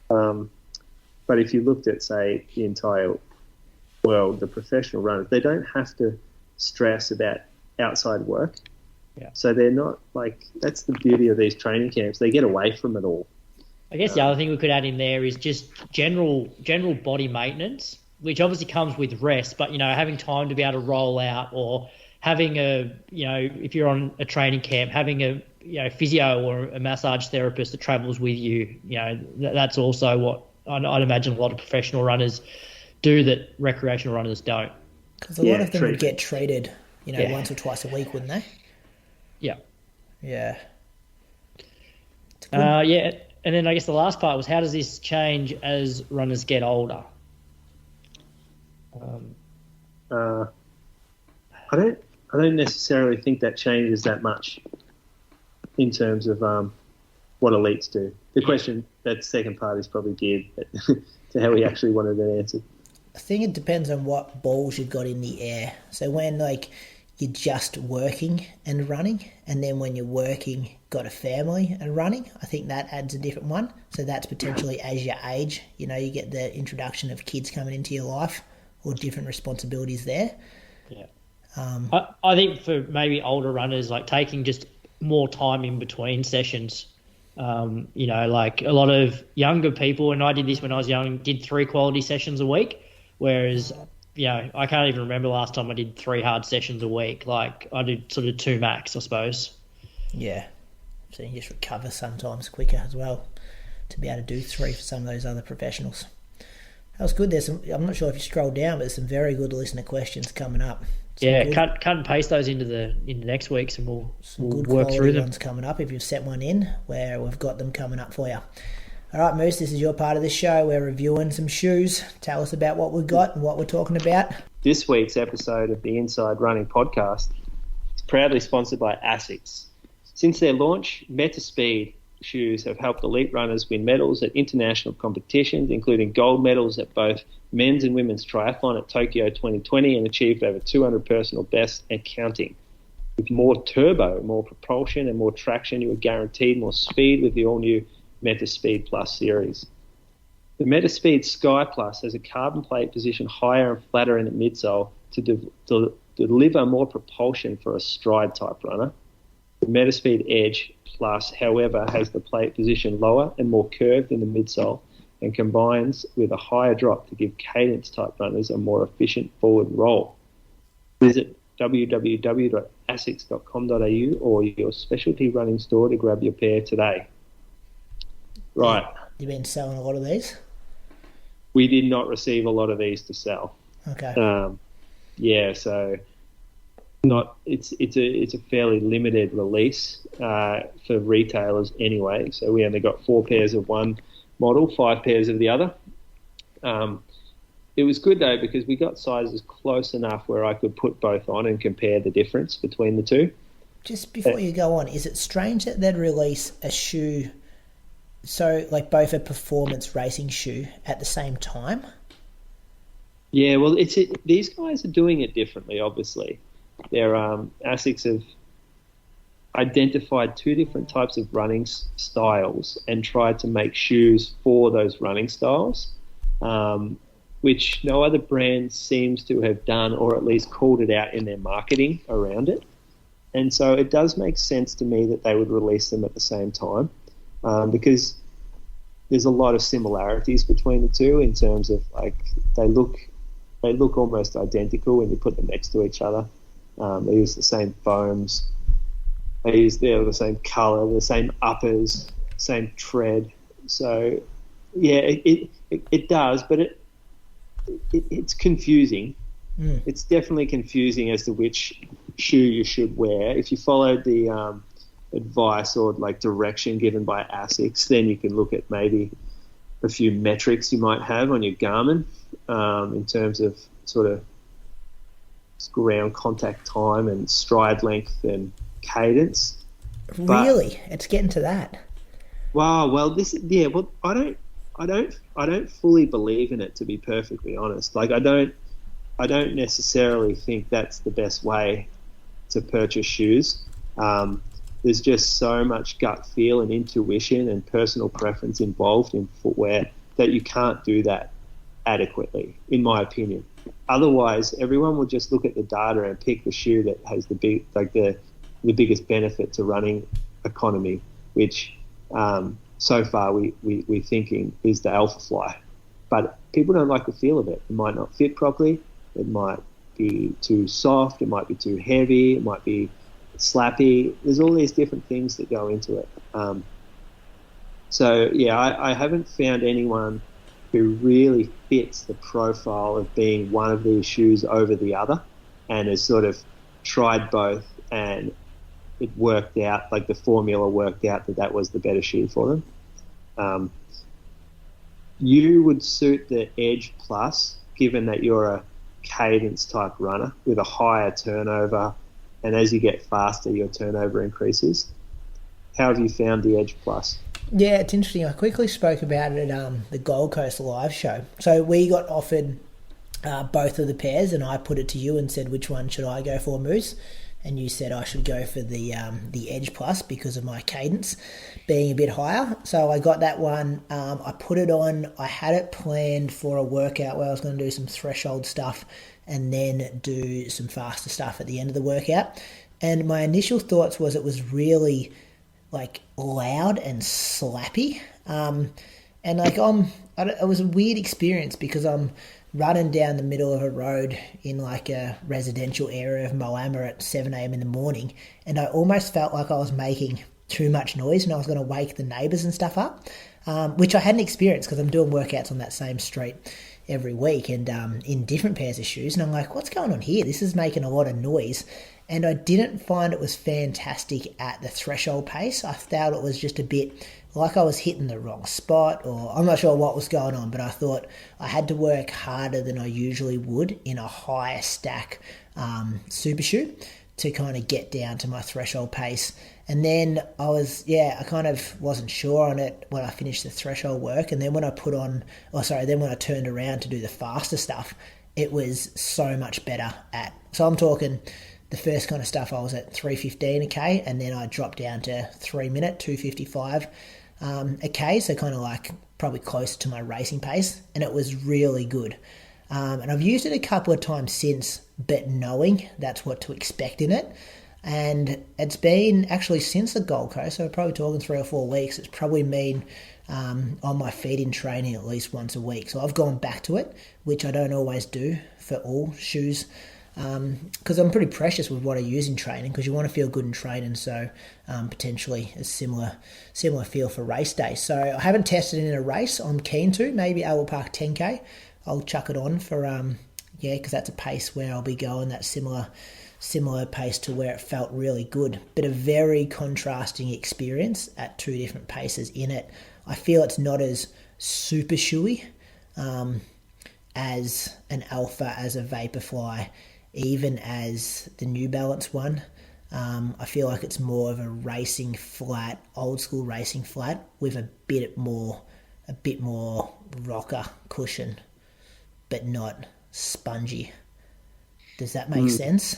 But if you looked at, say, the entire world, the professional runners, they don't have to stress about outside work. Yeah. So they're not that's the beauty of these training camps. They get away from it all. I guess the other thing we could add in there is just general body maintenance, which obviously comes with rest, but, having time to be able to roll out, or having if you're on a training camp, having a physio or a massage therapist that travels with you, that's also what I'd imagine a lot of professional runners do that recreational runners don't. Because a lot of them would get treated, once or twice a week, wouldn't they? Yeah. Yeah. And then I guess the last part was, how does this change as runners get older? I don't necessarily think that changes that much in terms of what elites do. The question, that second part, is probably geared to how we actually wanted it answered. I think it depends on what balls you've got in the air. So when you're just working and running, and then when you're working, got a family and running, I think that adds a different one. So that's potentially as you age, you get the introduction of kids coming into your life or different responsibilities there. Yeah. I think for maybe older runners, taking just more time in between sessions, like a lot of younger people, and I did this when I was young, did 3 quality sessions a week, whereas I can't even remember last time I did 3 hard sessions a week. Like I did sort of 2 max, I suppose. Yeah. So you just recover sometimes quicker as well to be able to do 3 for some of those other professionals. That was good. I'm not sure if you scroll down, but there's some very good listener questions coming up. Cut and paste those into next week's, and we'll good work through them. Ones coming up if you've set one in where we've got them coming up for you. All right, Moose, this is your part of the show. We're reviewing some shoes. Tell us about what we've got and what we're talking about. This week's episode of the Inside Running podcast is proudly sponsored by ASICS. Since their launch, METASPEED shoes have helped elite runners win medals at international competitions, including gold medals at both men's and women's triathlon at Tokyo 2020, and achieved over 200 personal bests and counting. With more turbo, more propulsion and more traction, you are guaranteed more speed with the all-new METASPEED Plus series. The METASPEED Sky Plus has a carbon plate positioned higher and flatter in the midsole to deliver more propulsion for a stride-type runner. The METASPEED Edge Plus, however, has the plate positioned lower and more curved in the midsole and combines with a higher drop to give cadence-type runners a more efficient forward roll. Visit www.asics.com.au or your specialty running store to grab your pair today. Right. You've been selling a lot of these? We did not receive a lot of these to sell. Okay. So it's a fairly limited release for retailers anyway. So we only got 4 pairs of one model, 5 pairs of the other. It was good though because we got sizes close enough where I could put both on and compare the difference between the two. Just before you go on, is it strange that they'd release a shoe, so like both a performance racing shoe at the same time? Yeah, well, these guys are doing it differently, obviously. ASICS have identified 2 different types of running styles and tried to make shoes for those running styles, which no other brand seems to have done, or at least called it out in their marketing around it. And so it does make sense to me that they would release them at the same time, because there's a lot of similarities between the two in terms of like they look almost identical when you put them next to each other. They use the same foams. They're the same colour, the same uppers, same tread. So, yeah, it does, but it's confusing. It's definitely confusing as to which shoe you should wear. If you followed the advice or like direction given by ASICS, then you can look at maybe a few metrics you might have on your Garmin in terms of sort of ground contact time and stride length and cadence. Really? It's getting to that? Wow. Well, I don't fully believe in it, to be perfectly honest. Like I don't necessarily think that's the best way to purchase shoes. There's just so much gut feel and intuition and personal preference involved in footwear that you can't do that adequately, in my opinion. Otherwise, everyone will just look at the data and pick the shoe that has the biggest benefit to running economy, which so far we're thinking is the Alpha Fly. But people don't like the feel of it. It might not fit properly. It might be too soft. It might be too heavy. It might be slappy. There's all these different things that go into it. I haven't found anyone who really fits the profile of being one of these shoes over the other and has sort of tried both and it worked out, like the formula worked out that was the better shoe for them. You would suit the Edge Plus, given that you're a cadence type runner with a higher turnover, and as you get faster your turnover increases. How have you found the Edge Plus? Yeah, it's interesting. I quickly spoke about it at the Gold Coast live show. So we got offered both of the pairs, and I put it to you and said, which one should I go for, Moose? And you said I should go for the Edge Plus because of my cadence being a bit higher. So I got that one. I put it on. I had it planned for a workout where I was going to do some threshold stuff and then do some faster stuff at the end of the workout. And my initial thoughts was it was really like loud and slappy. And like it was a weird experience because I'm running down the middle of a road in like a residential area of Moama at 7 a.m. in the morning, and I almost felt like I was making too much noise and I was going to wake the neighbours and stuff up, which I hadn't experienced because I'm doing workouts on that same street every week and in different pairs of shoes. And I'm like, what's going on here? This is making a lot of noise. And I didn't find it was fantastic at the threshold pace. I felt it was just a bit like I was hitting the wrong spot, or I'm not sure what was going on, but I thought I had to work harder than I usually would in a higher stack super shoe to kind of get down to my threshold pace. And then I kind of wasn't sure on it when I finished the threshold work. And then when I when I turned around to do the faster stuff, it was so much better so I'm talking the first kind of stuff I was at 3:15 a K, and then I dropped down to 3 minute, 2:55 a K, so kind of like probably close to my racing pace, and it was really good. And I've used it a couple of times since, but knowing that's what to expect in it. And it's been actually since the Gold Coast, so we're probably talking 3 or 4 weeks, it's probably been on my feet in training at least once a week. So I've gone back to it, which I don't always do for all shoes, because I'm pretty precious with what I use in training, because you want to feel good in training, so potentially a similar feel for race day. So I haven't tested it in a race. I'm keen to, maybe Owl Park 10K. I'll chuck it on for, because that's a pace where I'll be going that similar pace to where it felt really good, but a very contrasting experience at two different paces in it. I feel it's not as super shoey as an Alpha, as a Vaporfly, even as the New Balance one. I feel like it's more of a racing flat, old school racing flat with a bit more rocker cushion, but not spongy. Does that make sense?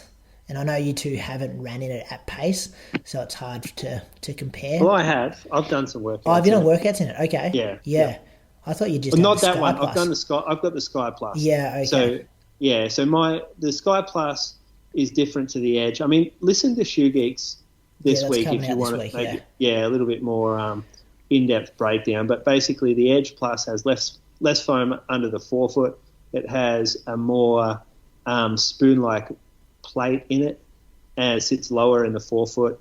And I know you two haven't ran in it at pace, so it's hard to compare. Well, I have. I've done some workouts. Oh, have you done workouts in it? Okay. Yeah. I thought you just well, not the that Sky one. Plus. I've done the Sky. I've got the Sky Plus. Yeah. Okay. So the Sky Plus is different to the Edge. I mean, listen to Shoe Geeks this week if you want to maybe a little bit more in-depth breakdown. But basically, the Edge Plus has less foam under the forefoot. It has a more spoon-like plate in it, and it sits lower in the forefoot.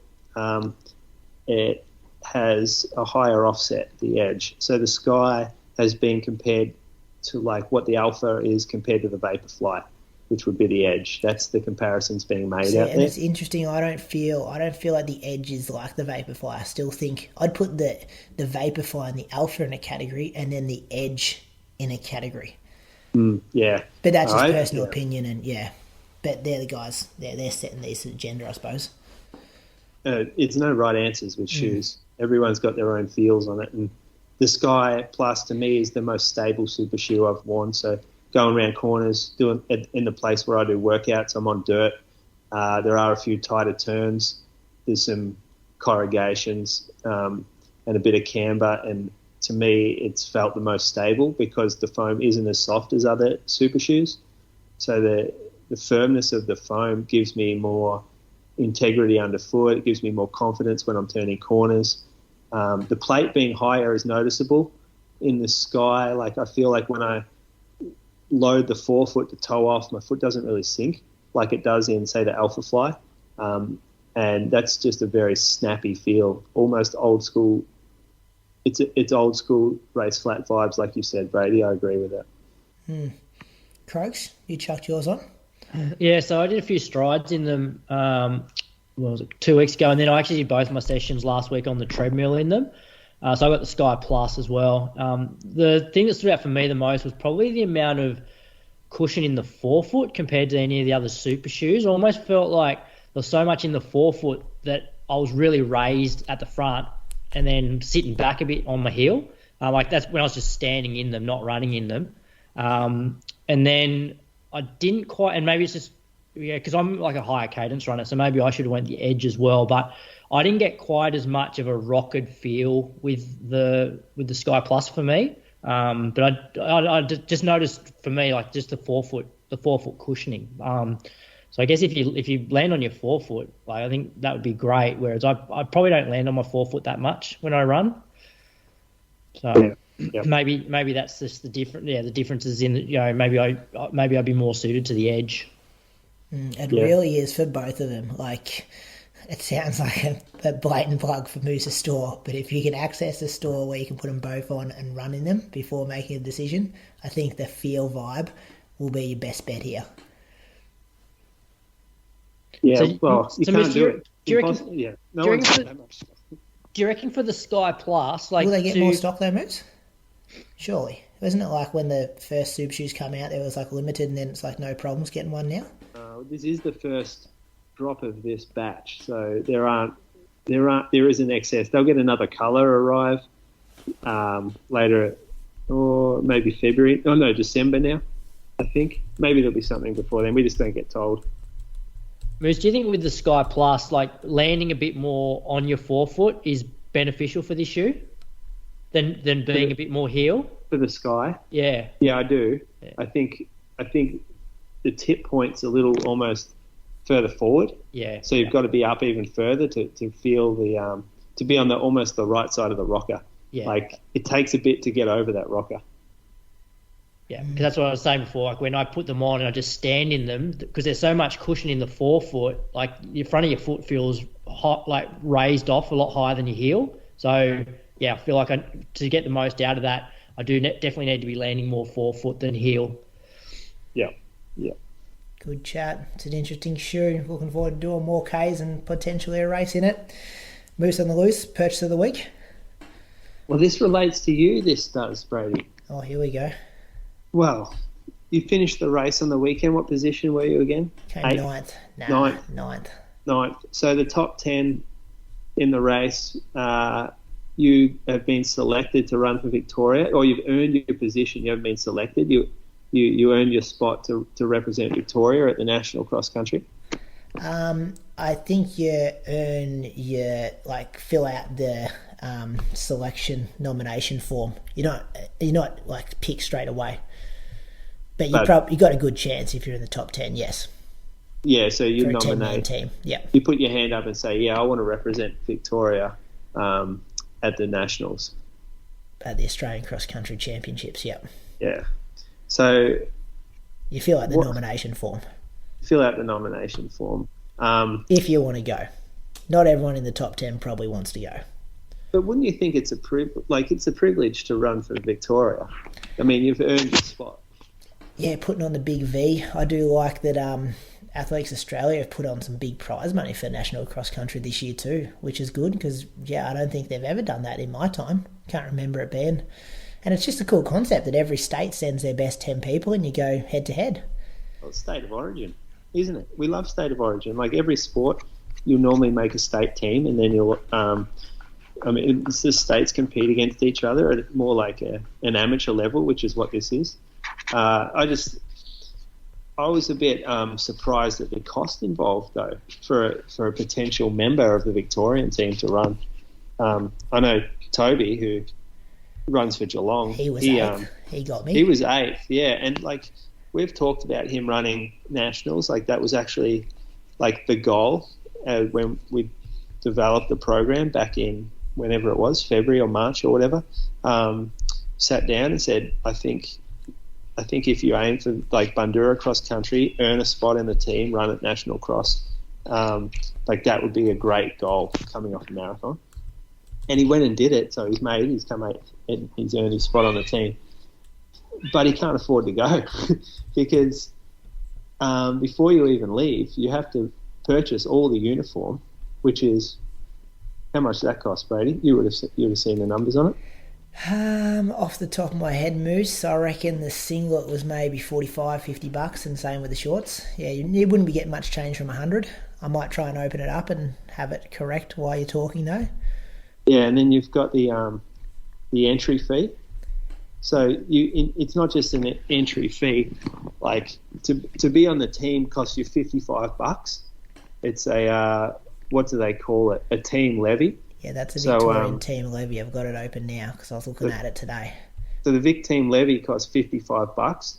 It has a higher offset, the Edge. So the Sky has been compared to like what the Alpha is compared to the Vaporfly, which would be the Edge. That's the comparisons being made out and there. It's interesting. I don't feel like the Edge is like the Vaporfly. I still think I'd put the Vaporfly and the Alpha in a category, and then the Edge in a category. Yeah, but that's just personal opinion, and but they're the guys. They're setting these agenda, I suppose. It's no right answers with shoes. Everyone's got their own feels on it, and the Sky Plus to me is the most stable super shoe I've worn. So going around corners, doing in the place where I do workouts, I'm on dirt. There are a few tighter turns. There's some corrugations and a bit of camber, and to me, it's felt the most stable because the foam isn't as soft as other super shoes. So the firmness of the foam gives me more integrity underfoot. It gives me more confidence when I'm turning corners. The plate being higher is noticeable in the Sky. Like I feel like when I load the forefoot to toe off, my foot doesn't really sink like it does in, say, the Alpha Fly. And that's just a very snappy feel, almost old school. It's old school race flat vibes, like you said, Brady. I agree with that. Croaks, you chucked yours on? Yeah, so I did a few strides in them, 2 weeks ago, and then I actually did both my sessions last week on the treadmill in them. So I got the Sky Plus as well. The thing that stood out for me the most was probably the amount of cushion in the forefoot compared to any of the other super shoes. I almost felt like there was so much in the forefoot that I was really raised at the front and then sitting back a bit on my heel. Like that's when I was just standing in them, not running in them. And then I didn't quite, and maybe it's just, because I'm like a higher cadence runner, so maybe I should have went the Edge as well, but I didn't get quite as much of a rocketed feel with the Sky Plus for me. But I just noticed for me, like just the forefoot cushioning. So I guess if you land on your forefoot, like I think that would be great. Whereas I probably don't land on my forefoot that much when I run. So Yep. maybe that's just the different. Yeah, the differences in maybe I'd be more suited to the edge. It really is for both of them. Like, it sounds like a blatant plug for Moose's store, but if you can access a store where you can put them both on and run in them before making a decision, I think the feel vibe will be your best bet here. Yeah, So, well, you can't do it. Do you reckon for the Sky Plus, like, will they get more stock though, Moose? Surely. Wasn't it like when the first Super Shoes come out, there was like limited, and then it's like no problems getting one now? This is the first drop of this batch, so there is an excess. They'll get another colour arrive later, or maybe February. Oh no, December now, I think. Maybe there'll be something before then. We just don't get told. Moose, do you think with the Sky Plus, like landing a bit more on your forefoot is beneficial for this shoe than being a bit more heel? For the Sky? Yeah. Yeah, I do. Yeah. I think the tip point's a little almost further forward. Yeah. So you've got to be up even further to feel the to be on almost the right side of the rocker. Yeah. Like, it takes a bit to get over that rocker. Yeah, because that's what I was saying before. Like, when I put them on and I just stand in them, because there's so much cushion in the forefoot, like the front of your foot feels hot, like raised off a lot higher than your heel. So yeah, I feel like to get the most out of that, I do definitely need to be landing more forefoot than heel. Yeah. Good chat. It's an interesting shoe. Looking forward to doing more Ks and potentially a race in it. Moose on the Loose, purchase of the week. Well, this relates to you, this does, Brady. Oh, here we go. Well, you finished the race on the weekend. What position were you again? Came ninth. Ninth. So the top 10 in the race, you have been selected to run for Victoria, or you've earned your position. You haven't been selected. You earned your spot to represent Victoria at the National Cross Country. I think you earn your, like, fill out the selection nomination form. You're not like picked straight away. But you got a good chance if you're in the top 10, yes. Yeah, so you for a nominate. 10-man team, yeah. You put your hand up and say, yeah, I want to represent Victoria at the Nationals. At the Australian Cross Country Championships, yep. Yeah. So you fill out the nomination form. Fill out the nomination form. If you want to go. Not everyone in the top 10 probably wants to go. But wouldn't you think it's a privilege to run for Victoria? I mean, you've earned your spot. Yeah, putting on the big V. I do like that Athletes Australia have put on some big prize money for National Cross Country this year too, which is good because, I don't think they've ever done that in my time. Can't remember it being. And it's just a cool concept that every state sends their best 10 people and you go head-to-head. Well, it's state of origin, isn't it? We love state of origin. Like every sport, you'll normally make a state team and then you'll... the states compete against each other at more like an amateur level, which is what this is. I was a bit surprised at the cost involved, though, for a potential member of the Victorian team to run. I know Toby, who runs for Geelong. He was eighth. He got me. He was eighth, yeah. And, like, we've talked about him running nationals. Like, that was actually, like, the goal when we developed the program back in whenever it was, February or March or whatever. Sat down and said, I think if you aim for like Bundoora cross country, earn a spot in the team, run at National Cross, like that would be a great goal coming off a marathon. And he went and did it, so he's come eighth and he's earned his spot on the team. But he can't afford to go because before you even leave, you have to purchase all the uniform, which is, how much does that cost, Brady? You would have seen the numbers on it. Off the top of my head, Moose, I reckon the singlet was maybe $45-50, and same with the shorts. Yeah, you wouldn't be getting much change from 100. I might try and open it up and have it correct while you're talking, though. Yeah, and then you've got the entry fee. So it's not just an entry fee. Like to be on the team costs you $55. It's a what do they call it? A team levy. Yeah, that's a Victorian team levy. I've got it open now because I was looking at it today. So the Vic team levy costs $55.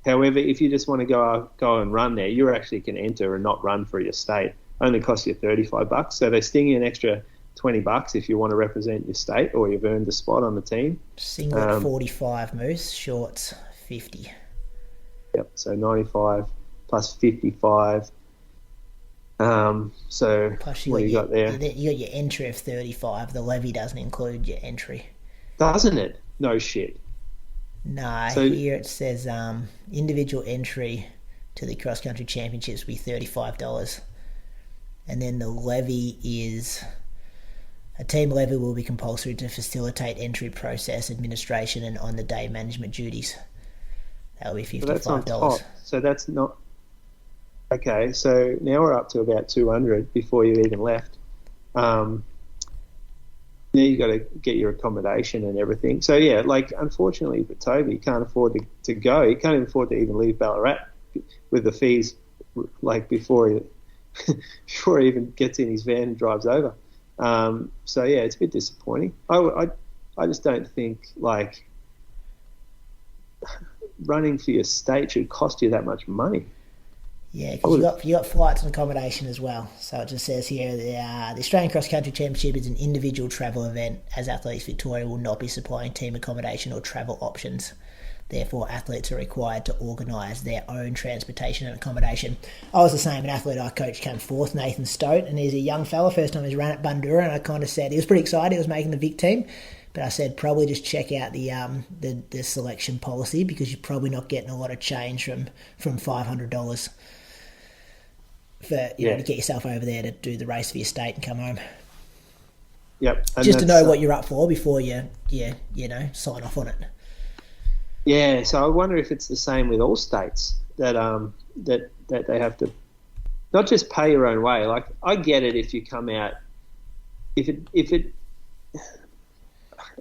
However, if you just want to go and run there, you actually can enter and not run for your state. Only costs you $35. So they sting you an extra $20 if you want to represent your state or you've earned a spot on the team. Singlet 45 Moose, shorts 50. Yep, so 95 plus 55. So plus what you got there? You got your entry of 35. The levy doesn't include your entry. Doesn't it? No shit. No, So, here it says individual entry to the cross country championships will be $35, and then the levy is a team levy will be compulsory to facilitate entry process, administration, and on the day management duties. That will be $55. so that's on top. So that's not okay. So now we're up to about 200 before you even left. Now you got to get your accommodation and everything. So yeah, like unfortunately for Toby, he can't afford to go. He can't even afford to even leave Ballarat with the fees, like before he even gets in his van and drives over. So yeah, it's a bit disappointing. I just don't think like running for your state should cost you that much money. Yeah, because you got flights and accommodation as well. So it just says here the Australian Cross Country Championship is an individual travel event, as Athletes Victoria will not be supplying team accommodation or travel options. Therefore, athletes are required to organise their own transportation and accommodation. I was the same. An athlete I coached came fourth, Nathan Stote, and he's a young fella, first time he's run at Bundoora, and I kind of said, he was pretty excited, he was making the Vic team, but I said probably just check out the selection policy because you're probably not getting a lot of change from $500 for to get yourself over there to do the race for your state and come home. Yep. And just to know what you're up for before you sign off on it. Yeah, so I wonder if it's the same with all states that that they have to not just pay your own way. Like I get it if you come out, if it.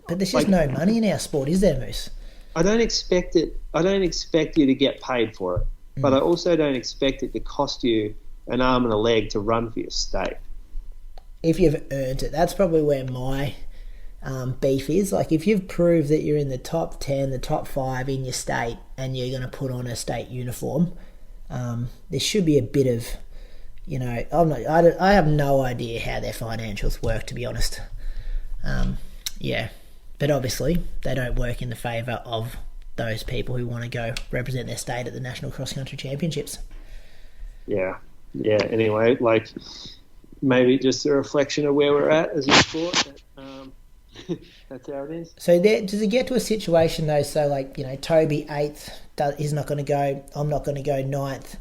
But there's just no money in our sport, is there, Moose? I don't expect it. I don't expect you to get paid for it, but I also don't expect it to cost you an arm and a leg to run for your state. If you've earned it, that's probably where my beef is. Like if you've proved that you're in the top 10, the top 5 in your state, and you're going to put on a state uniform, there should be a bit of, I have no idea how their financials work, to be honest. But obviously they don't work in the favour of those people who want to go represent their state at the National Cross Country Championships. Yeah. Anyway, like maybe just a reflection of where we're at as a sport. That's how it is. So does it get to a situation though? So Toby 8th is not going to go. I'm not going to go 9th.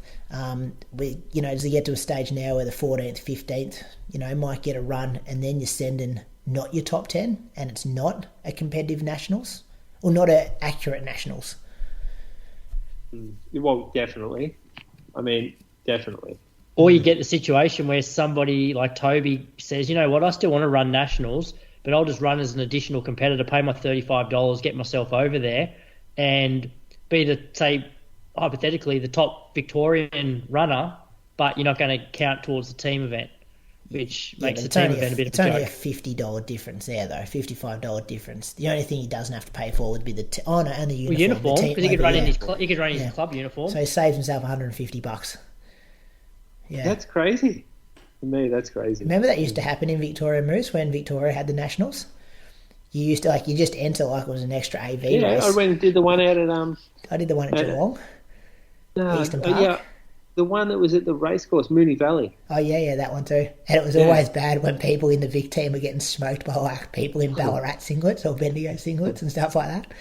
Does it get to a stage now where the 14th, 15th, might get a run, and then you're sending not your top 10, and it's not a competitive nationals or not an accurate nationals? Well, definitely. Definitely. Or you get the situation where somebody like Toby says, you know what, I still want to run nationals, but I'll just run as an additional competitor, pay my $35, get myself over there, and be hypothetically, the top Victorian runner, but you're not going to count towards the team event, which makes the team event a bit of a joke. It's only a $50 difference there, though, $55 difference. The only thing he doesn't have to pay for would be the uniform. Because he could run in his club uniform. So he saves himself $150. Yeah, that's crazy. To me, that's crazy. Remember that used to happen in Victoria, Moose, when Victoria had the nationals? You used to you just enter like it was an extra AV race. I went and did the one out at I did the one at Geelong. Eastern Park. Yeah, the one that was at the racecourse, Moonee Valley. Oh yeah, that one too. And it was always bad when people in the Vic team were getting smoked by people in Ballarat singlets or Bendigo singlets and stuff like that.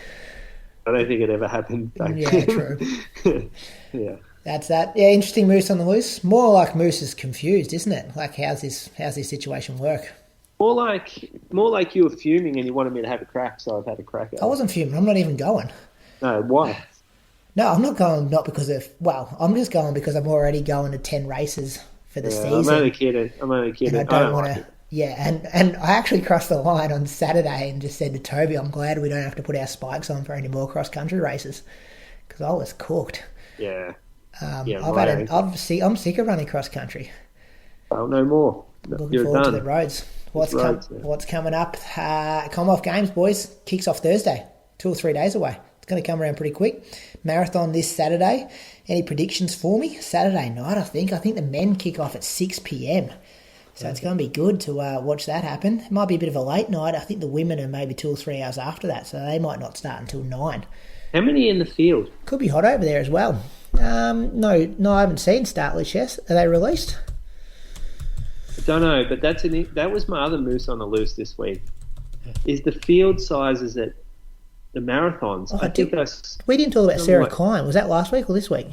I don't think it ever happened back then. Yeah, true. Yeah. That's that. Yeah, interesting. Moose on the loose. More like Moose is confused, isn't it? Like, how's this situation work? More like you were fuming and you wanted me to have a crack, so I've had a crack at it. I wasn't fuming. I'm not even going. No, why? No, I'm not going. Not because of. Well, I'm just going because I'm already going to 10 races for the season. I'm only kidding. And I don't want to. Yeah, and I actually crossed the line on Saturday and just said to Toby, "I'm glad we don't have to put our spikes on for any more cross country races," because I was cooked. Yeah. I'm sick of running cross country. Oh, no more. Looking forward to the roads. What's coming up? Commonwealth Games, boys. Kicks off Thursday. 2 or 3 days away. It's going to come around pretty quick. Marathon this Saturday. Any predictions for me? Saturday night, I think. I think the men kick off at 6 p.m. So it's going to be good to watch that happen. It might be a bit of a late night. I think the women are maybe 2 or 3 hours after that, so they might not start until 9. How many in the field? Could be hot over there as well. No, I haven't seen start list yet. Are they released? I don't know, but that was my other moose on the loose this week. Is the field sizes at the marathons? We didn't talk about Sarah Klein. Was that last week or this week?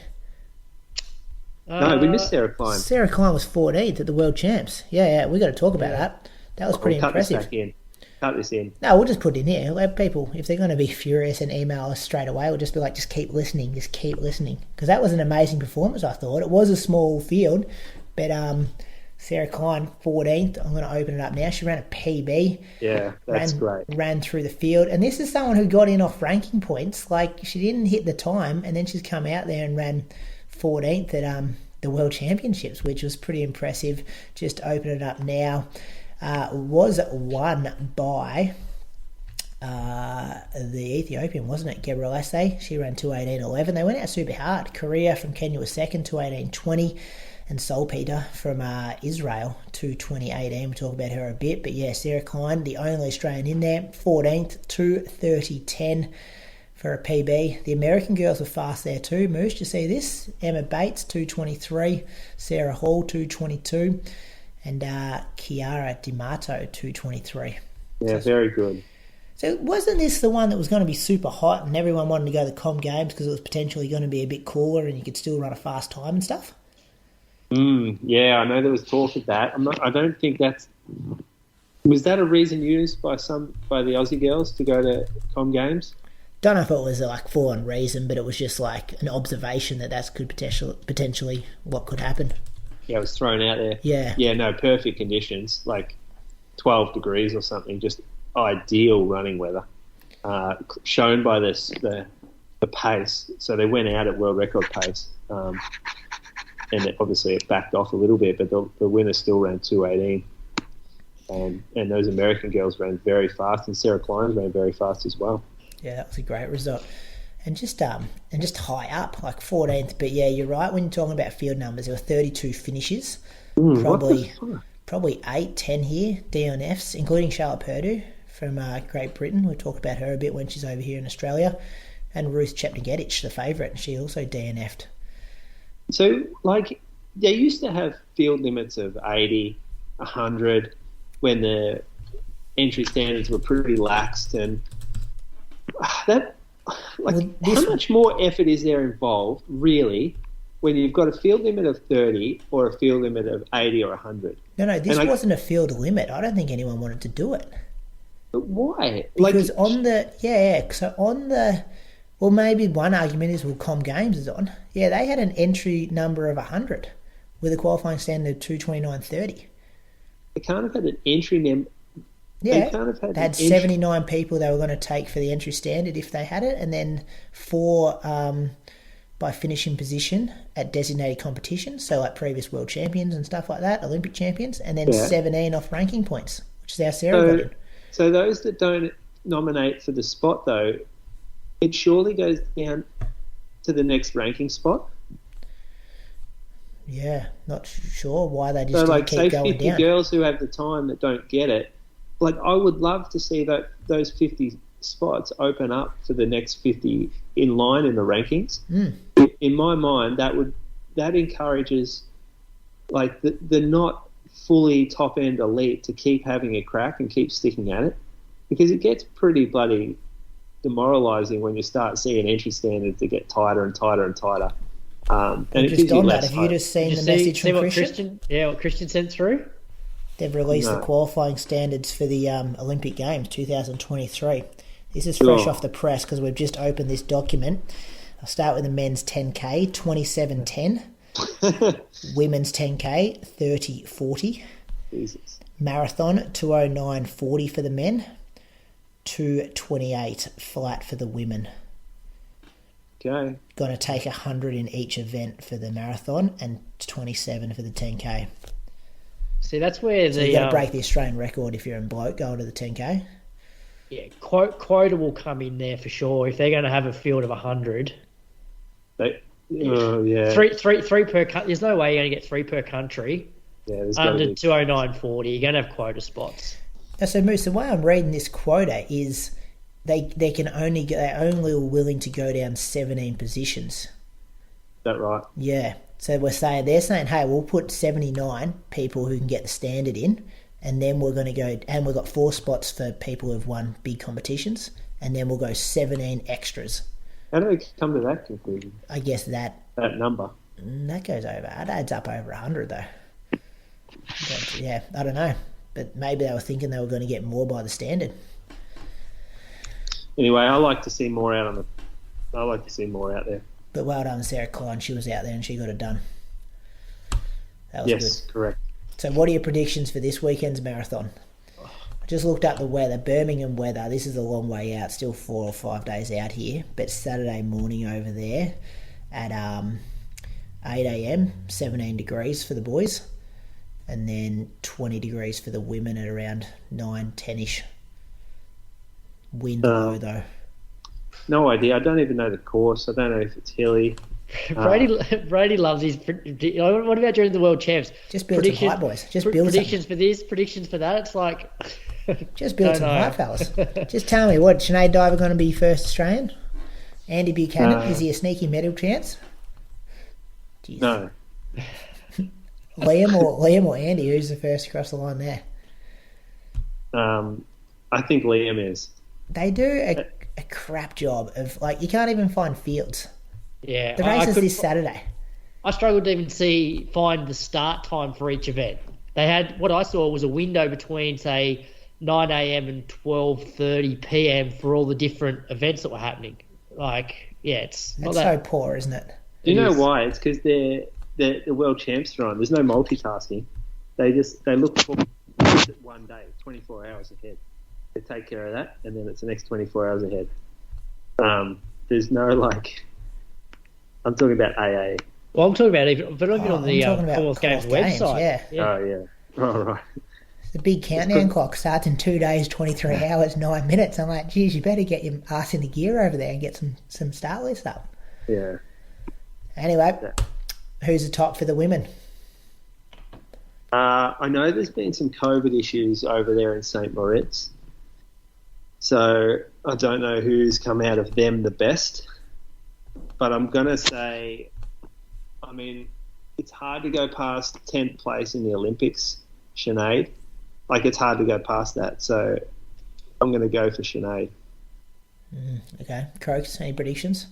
No, we missed Sarah Klein. Sarah Klein was 14th at the World Champs. Yeah, we got to talk about that. That was pretty impressive. Cut this in. No, we'll just put it in here. Let people, if they're going to be furious and email us straight away, we'll just be like, just keep listening. Because that was an amazing performance, I thought. It was a small field, but Sarah Klein, 14th. I'm going to open it up now. She ran a PB. Yeah, that's great. Ran through the field. And this is someone who got in off ranking points. Like, she didn't hit the time, and then she's come out there and ran 14th at the World Championships, which was pretty impressive. Just open it up now. Was won by the Ethiopian, wasn't it? Gebrselassie. She ran 2:18.11. They went out super hard. Korea from Kenya was second, 2:18.20. And Salpeter from Israel, 2:20.18. We'll talk about her a bit. But yeah, Sarah Klein, the only Australian in there, 14th, 2:30.10 for a PB. The American girls were fast there too. Moose, do you see this? Emma Bates, 2:23. Sarah Hall, 2:22. And Chiara D'Amato, 2:23. Yeah, very good. So wasn't this the one that was going to be super hot and everyone wanted to go to the Com Games because it was potentially going to be a bit cooler and you could still run a fast time and stuff? Yeah, I know there was talk of that. I don't think that's... Was that a reason used by the Aussie girls to go to Com Games? Don't know if it was like full-on reason, but it was just like an observation that could potentially what could happen. Yeah, it was thrown out there. Yeah. Yeah, no, perfect conditions, like 12 degrees or something, just ideal running weather, shown by the pace. So they went out at world record pace, and obviously it backed off a little bit, but the winner still ran 2:18. And those American girls ran very fast, and Sarah Klein ran very fast as well. Yeah, that was a great result. And just high up, like 14th. But yeah, you're right. When you're talking about field numbers, there were 32 finishes. Probably 8, 10 here, DNFs, including Charlotte Purdue from Great Britain. We'll talk about her a bit when she's over here in Australia. And Ruth Chepngetich, the favourite, she also DNF'd. So, like, they used to have field limits of 80, 100, when the entry standards were pretty laxed, and that... how much more effort is there involved, really, when you've got a field limit of 30 or a field limit of 80 or 100? No, this wasn't a field limit. I don't think anyone wanted to do it. But why? Because well, maybe one argument is, Com Games is on. Yeah, they had an entry number of 100 with a qualifying standard of 2:29.30. They can't have had an entry number. Yeah, they had 79 people they were going to take for the entry standard if they had it, and then 4 by finishing position at designated competitions, so like previous world champions and stuff like that, Olympic champions, and then 17 off ranking points, which is how Sarah got in. So those that don't nominate for the spot, though, it surely goes down to the next ranking spot? Yeah, not sure why they just didn't keep going down. So, like, say 50 girls who have the time that don't get it, like, I would love to see those 50 spots open up for the next 50 in line in the rankings. In my mind, that encourages, like, the not fully top-end elite to keep having a crack and keep sticking at it, because it gets pretty bloody demoralising when you start seeing entry standards that get tighter and tighter and tighter. And just on that, have you just seen the message from Christian? What Christian sent through? They've released the qualifying standards for the Olympic Games 2023. This is fresh off the press because we've just opened this document. I'll start with the men's 10K, 27:10. Women's 10K, 30:40. Jesus. Marathon, 2:09.40 for the men. 2:28 flat for the women. Okay. Going to take 100 in each event for the marathon and 27 for the 10K. See, that's where so you got to break the Australian record if you're in bloke going to the 10K. Yeah, quota will come in there for sure if they're going to have a field of 100. Yeah. Three per country. There's no way you're going to get 3 per country. there's got to Under be. 209.40, you're going to have quota spots. So Moose, the way I'm reading this quota is they're only willing to go down 17 positions. Is that right? Yeah. So they're saying, hey, we'll put 79 people who can get the standard in, and then we're going to go, and we've got 4 spots for people who've won big competitions, and then we'll go 17 extras. How do they come to that conclusion? I guess that number. That goes over. That adds up over 100 though. But, yeah, I don't know. But maybe they were thinking they were going to get more by the standard. Anyway, I like to see more out there. But well done, Sarah Klein. She was out there and she got it done. That was Yes, good. correct. So what are your predictions for this weekend's marathon? I just looked up the weather. Birmingham weather. This is a long way out. Still 4 or 5 days out here. But Saturday morning over there at 8 a.m, 17 degrees for the boys. And then 20 degrees for the women at around 9, 10-ish. Wind low, though. No idea. I don't even know the course. I don't know if it's hilly. Brady loves his... What about during the World Champs? Just build some hype, boys. Just build predictions for this, predictions for that. It's like... Just build some hype, fellas. Just tell me, what, Sinead Diver going to be first Australian? Andy Buchanan, is he a sneaky medal chance? Jeez. No. Liam or Andy, who's the first across the line there? I think Liam is. They do a crap job of, like, you can't even find fields. Yeah. The race is this Saturday. I struggled to even find the start time for each event. They had, what I saw was a window between, say, 9 a.m. and 12:30 p.m. for all the different events that were happening. Like, yeah, it's not That's so poor, isn't it? Do you know why? It's because the world champs are on. There's no multitasking. They look for one day, 24 hours ahead. They take care of that, and then it's the next 24 hours ahead. There's no, like, I'm talking about AA. Well, I'm talking about even on the Commonwealth Games website. Yeah. Oh, yeah. Oh, right. The big countdown clock starts in 2 days, 23 hours, 9 minutes. I'm like, geez, you better get your ass in the gear over there and get some start list up. Yeah. Anyway, who's the top for the women? I know there's been some COVID issues over there in St. Moritz. So I don't know who's come out of them the best. But I'm going to say, I mean, it's hard to go past 10th place in the Olympics, Sinead. Like, it's hard to go past that. So I'm going to go for Sinead. Okay. Croaks, any predictions?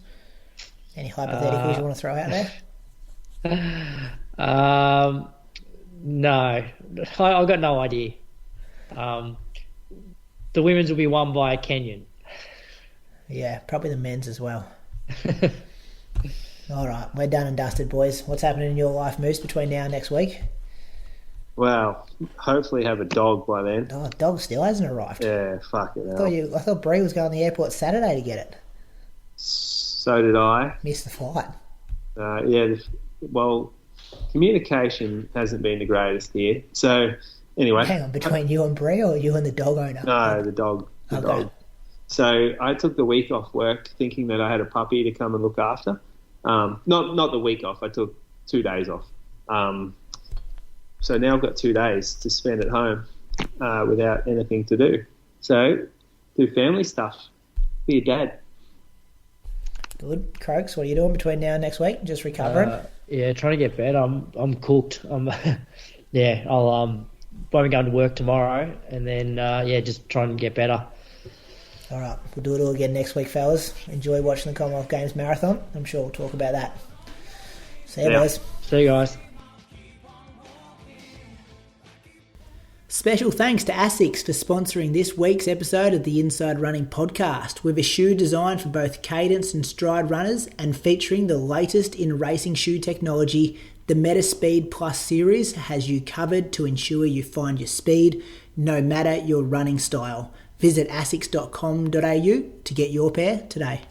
Any hypotheticals you want to throw out there? No. I've got no idea. The women's will be won by a Kenyan. Yeah, probably the men's as well. All right, we're done and dusted, boys. What's happening in your life, Moose, between now and next week? Well, hopefully have a dog by then. Oh, dog still hasn't arrived. Yeah, fuck it. I thought Bree was going to the airport Saturday to get it. So did I. Missed the flight. Well, communication hasn't been the greatest here. So, anyway. Hang on, between you and Bree or you and the dog owner? No, the dog. The dog. So I took the week off work thinking that I had a puppy to come and look after. Not the week off. I took 2 days off. So now I've got 2 days to spend at home without anything to do. So do family stuff. Be a dad. Good. Croaks, what are you doing between now and next week? Just recovering? Yeah, trying to get better. I'm cooked. I'll won't be going to work tomorrow, and then just trying to get better. All right, we'll do it all again next week, fellas. Enjoy watching the Commonwealth Games Marathon. I'm sure we'll talk about that. See you, boys. See you guys. Special thanks to ASICS for sponsoring this week's episode of the Inside Running podcast, with a shoe designed for both cadence and stride runners and featuring the latest in racing shoe technology. The METASPEED Series has you covered to ensure you find your speed, no matter your running style. Visit asics.com.au to get your pair today.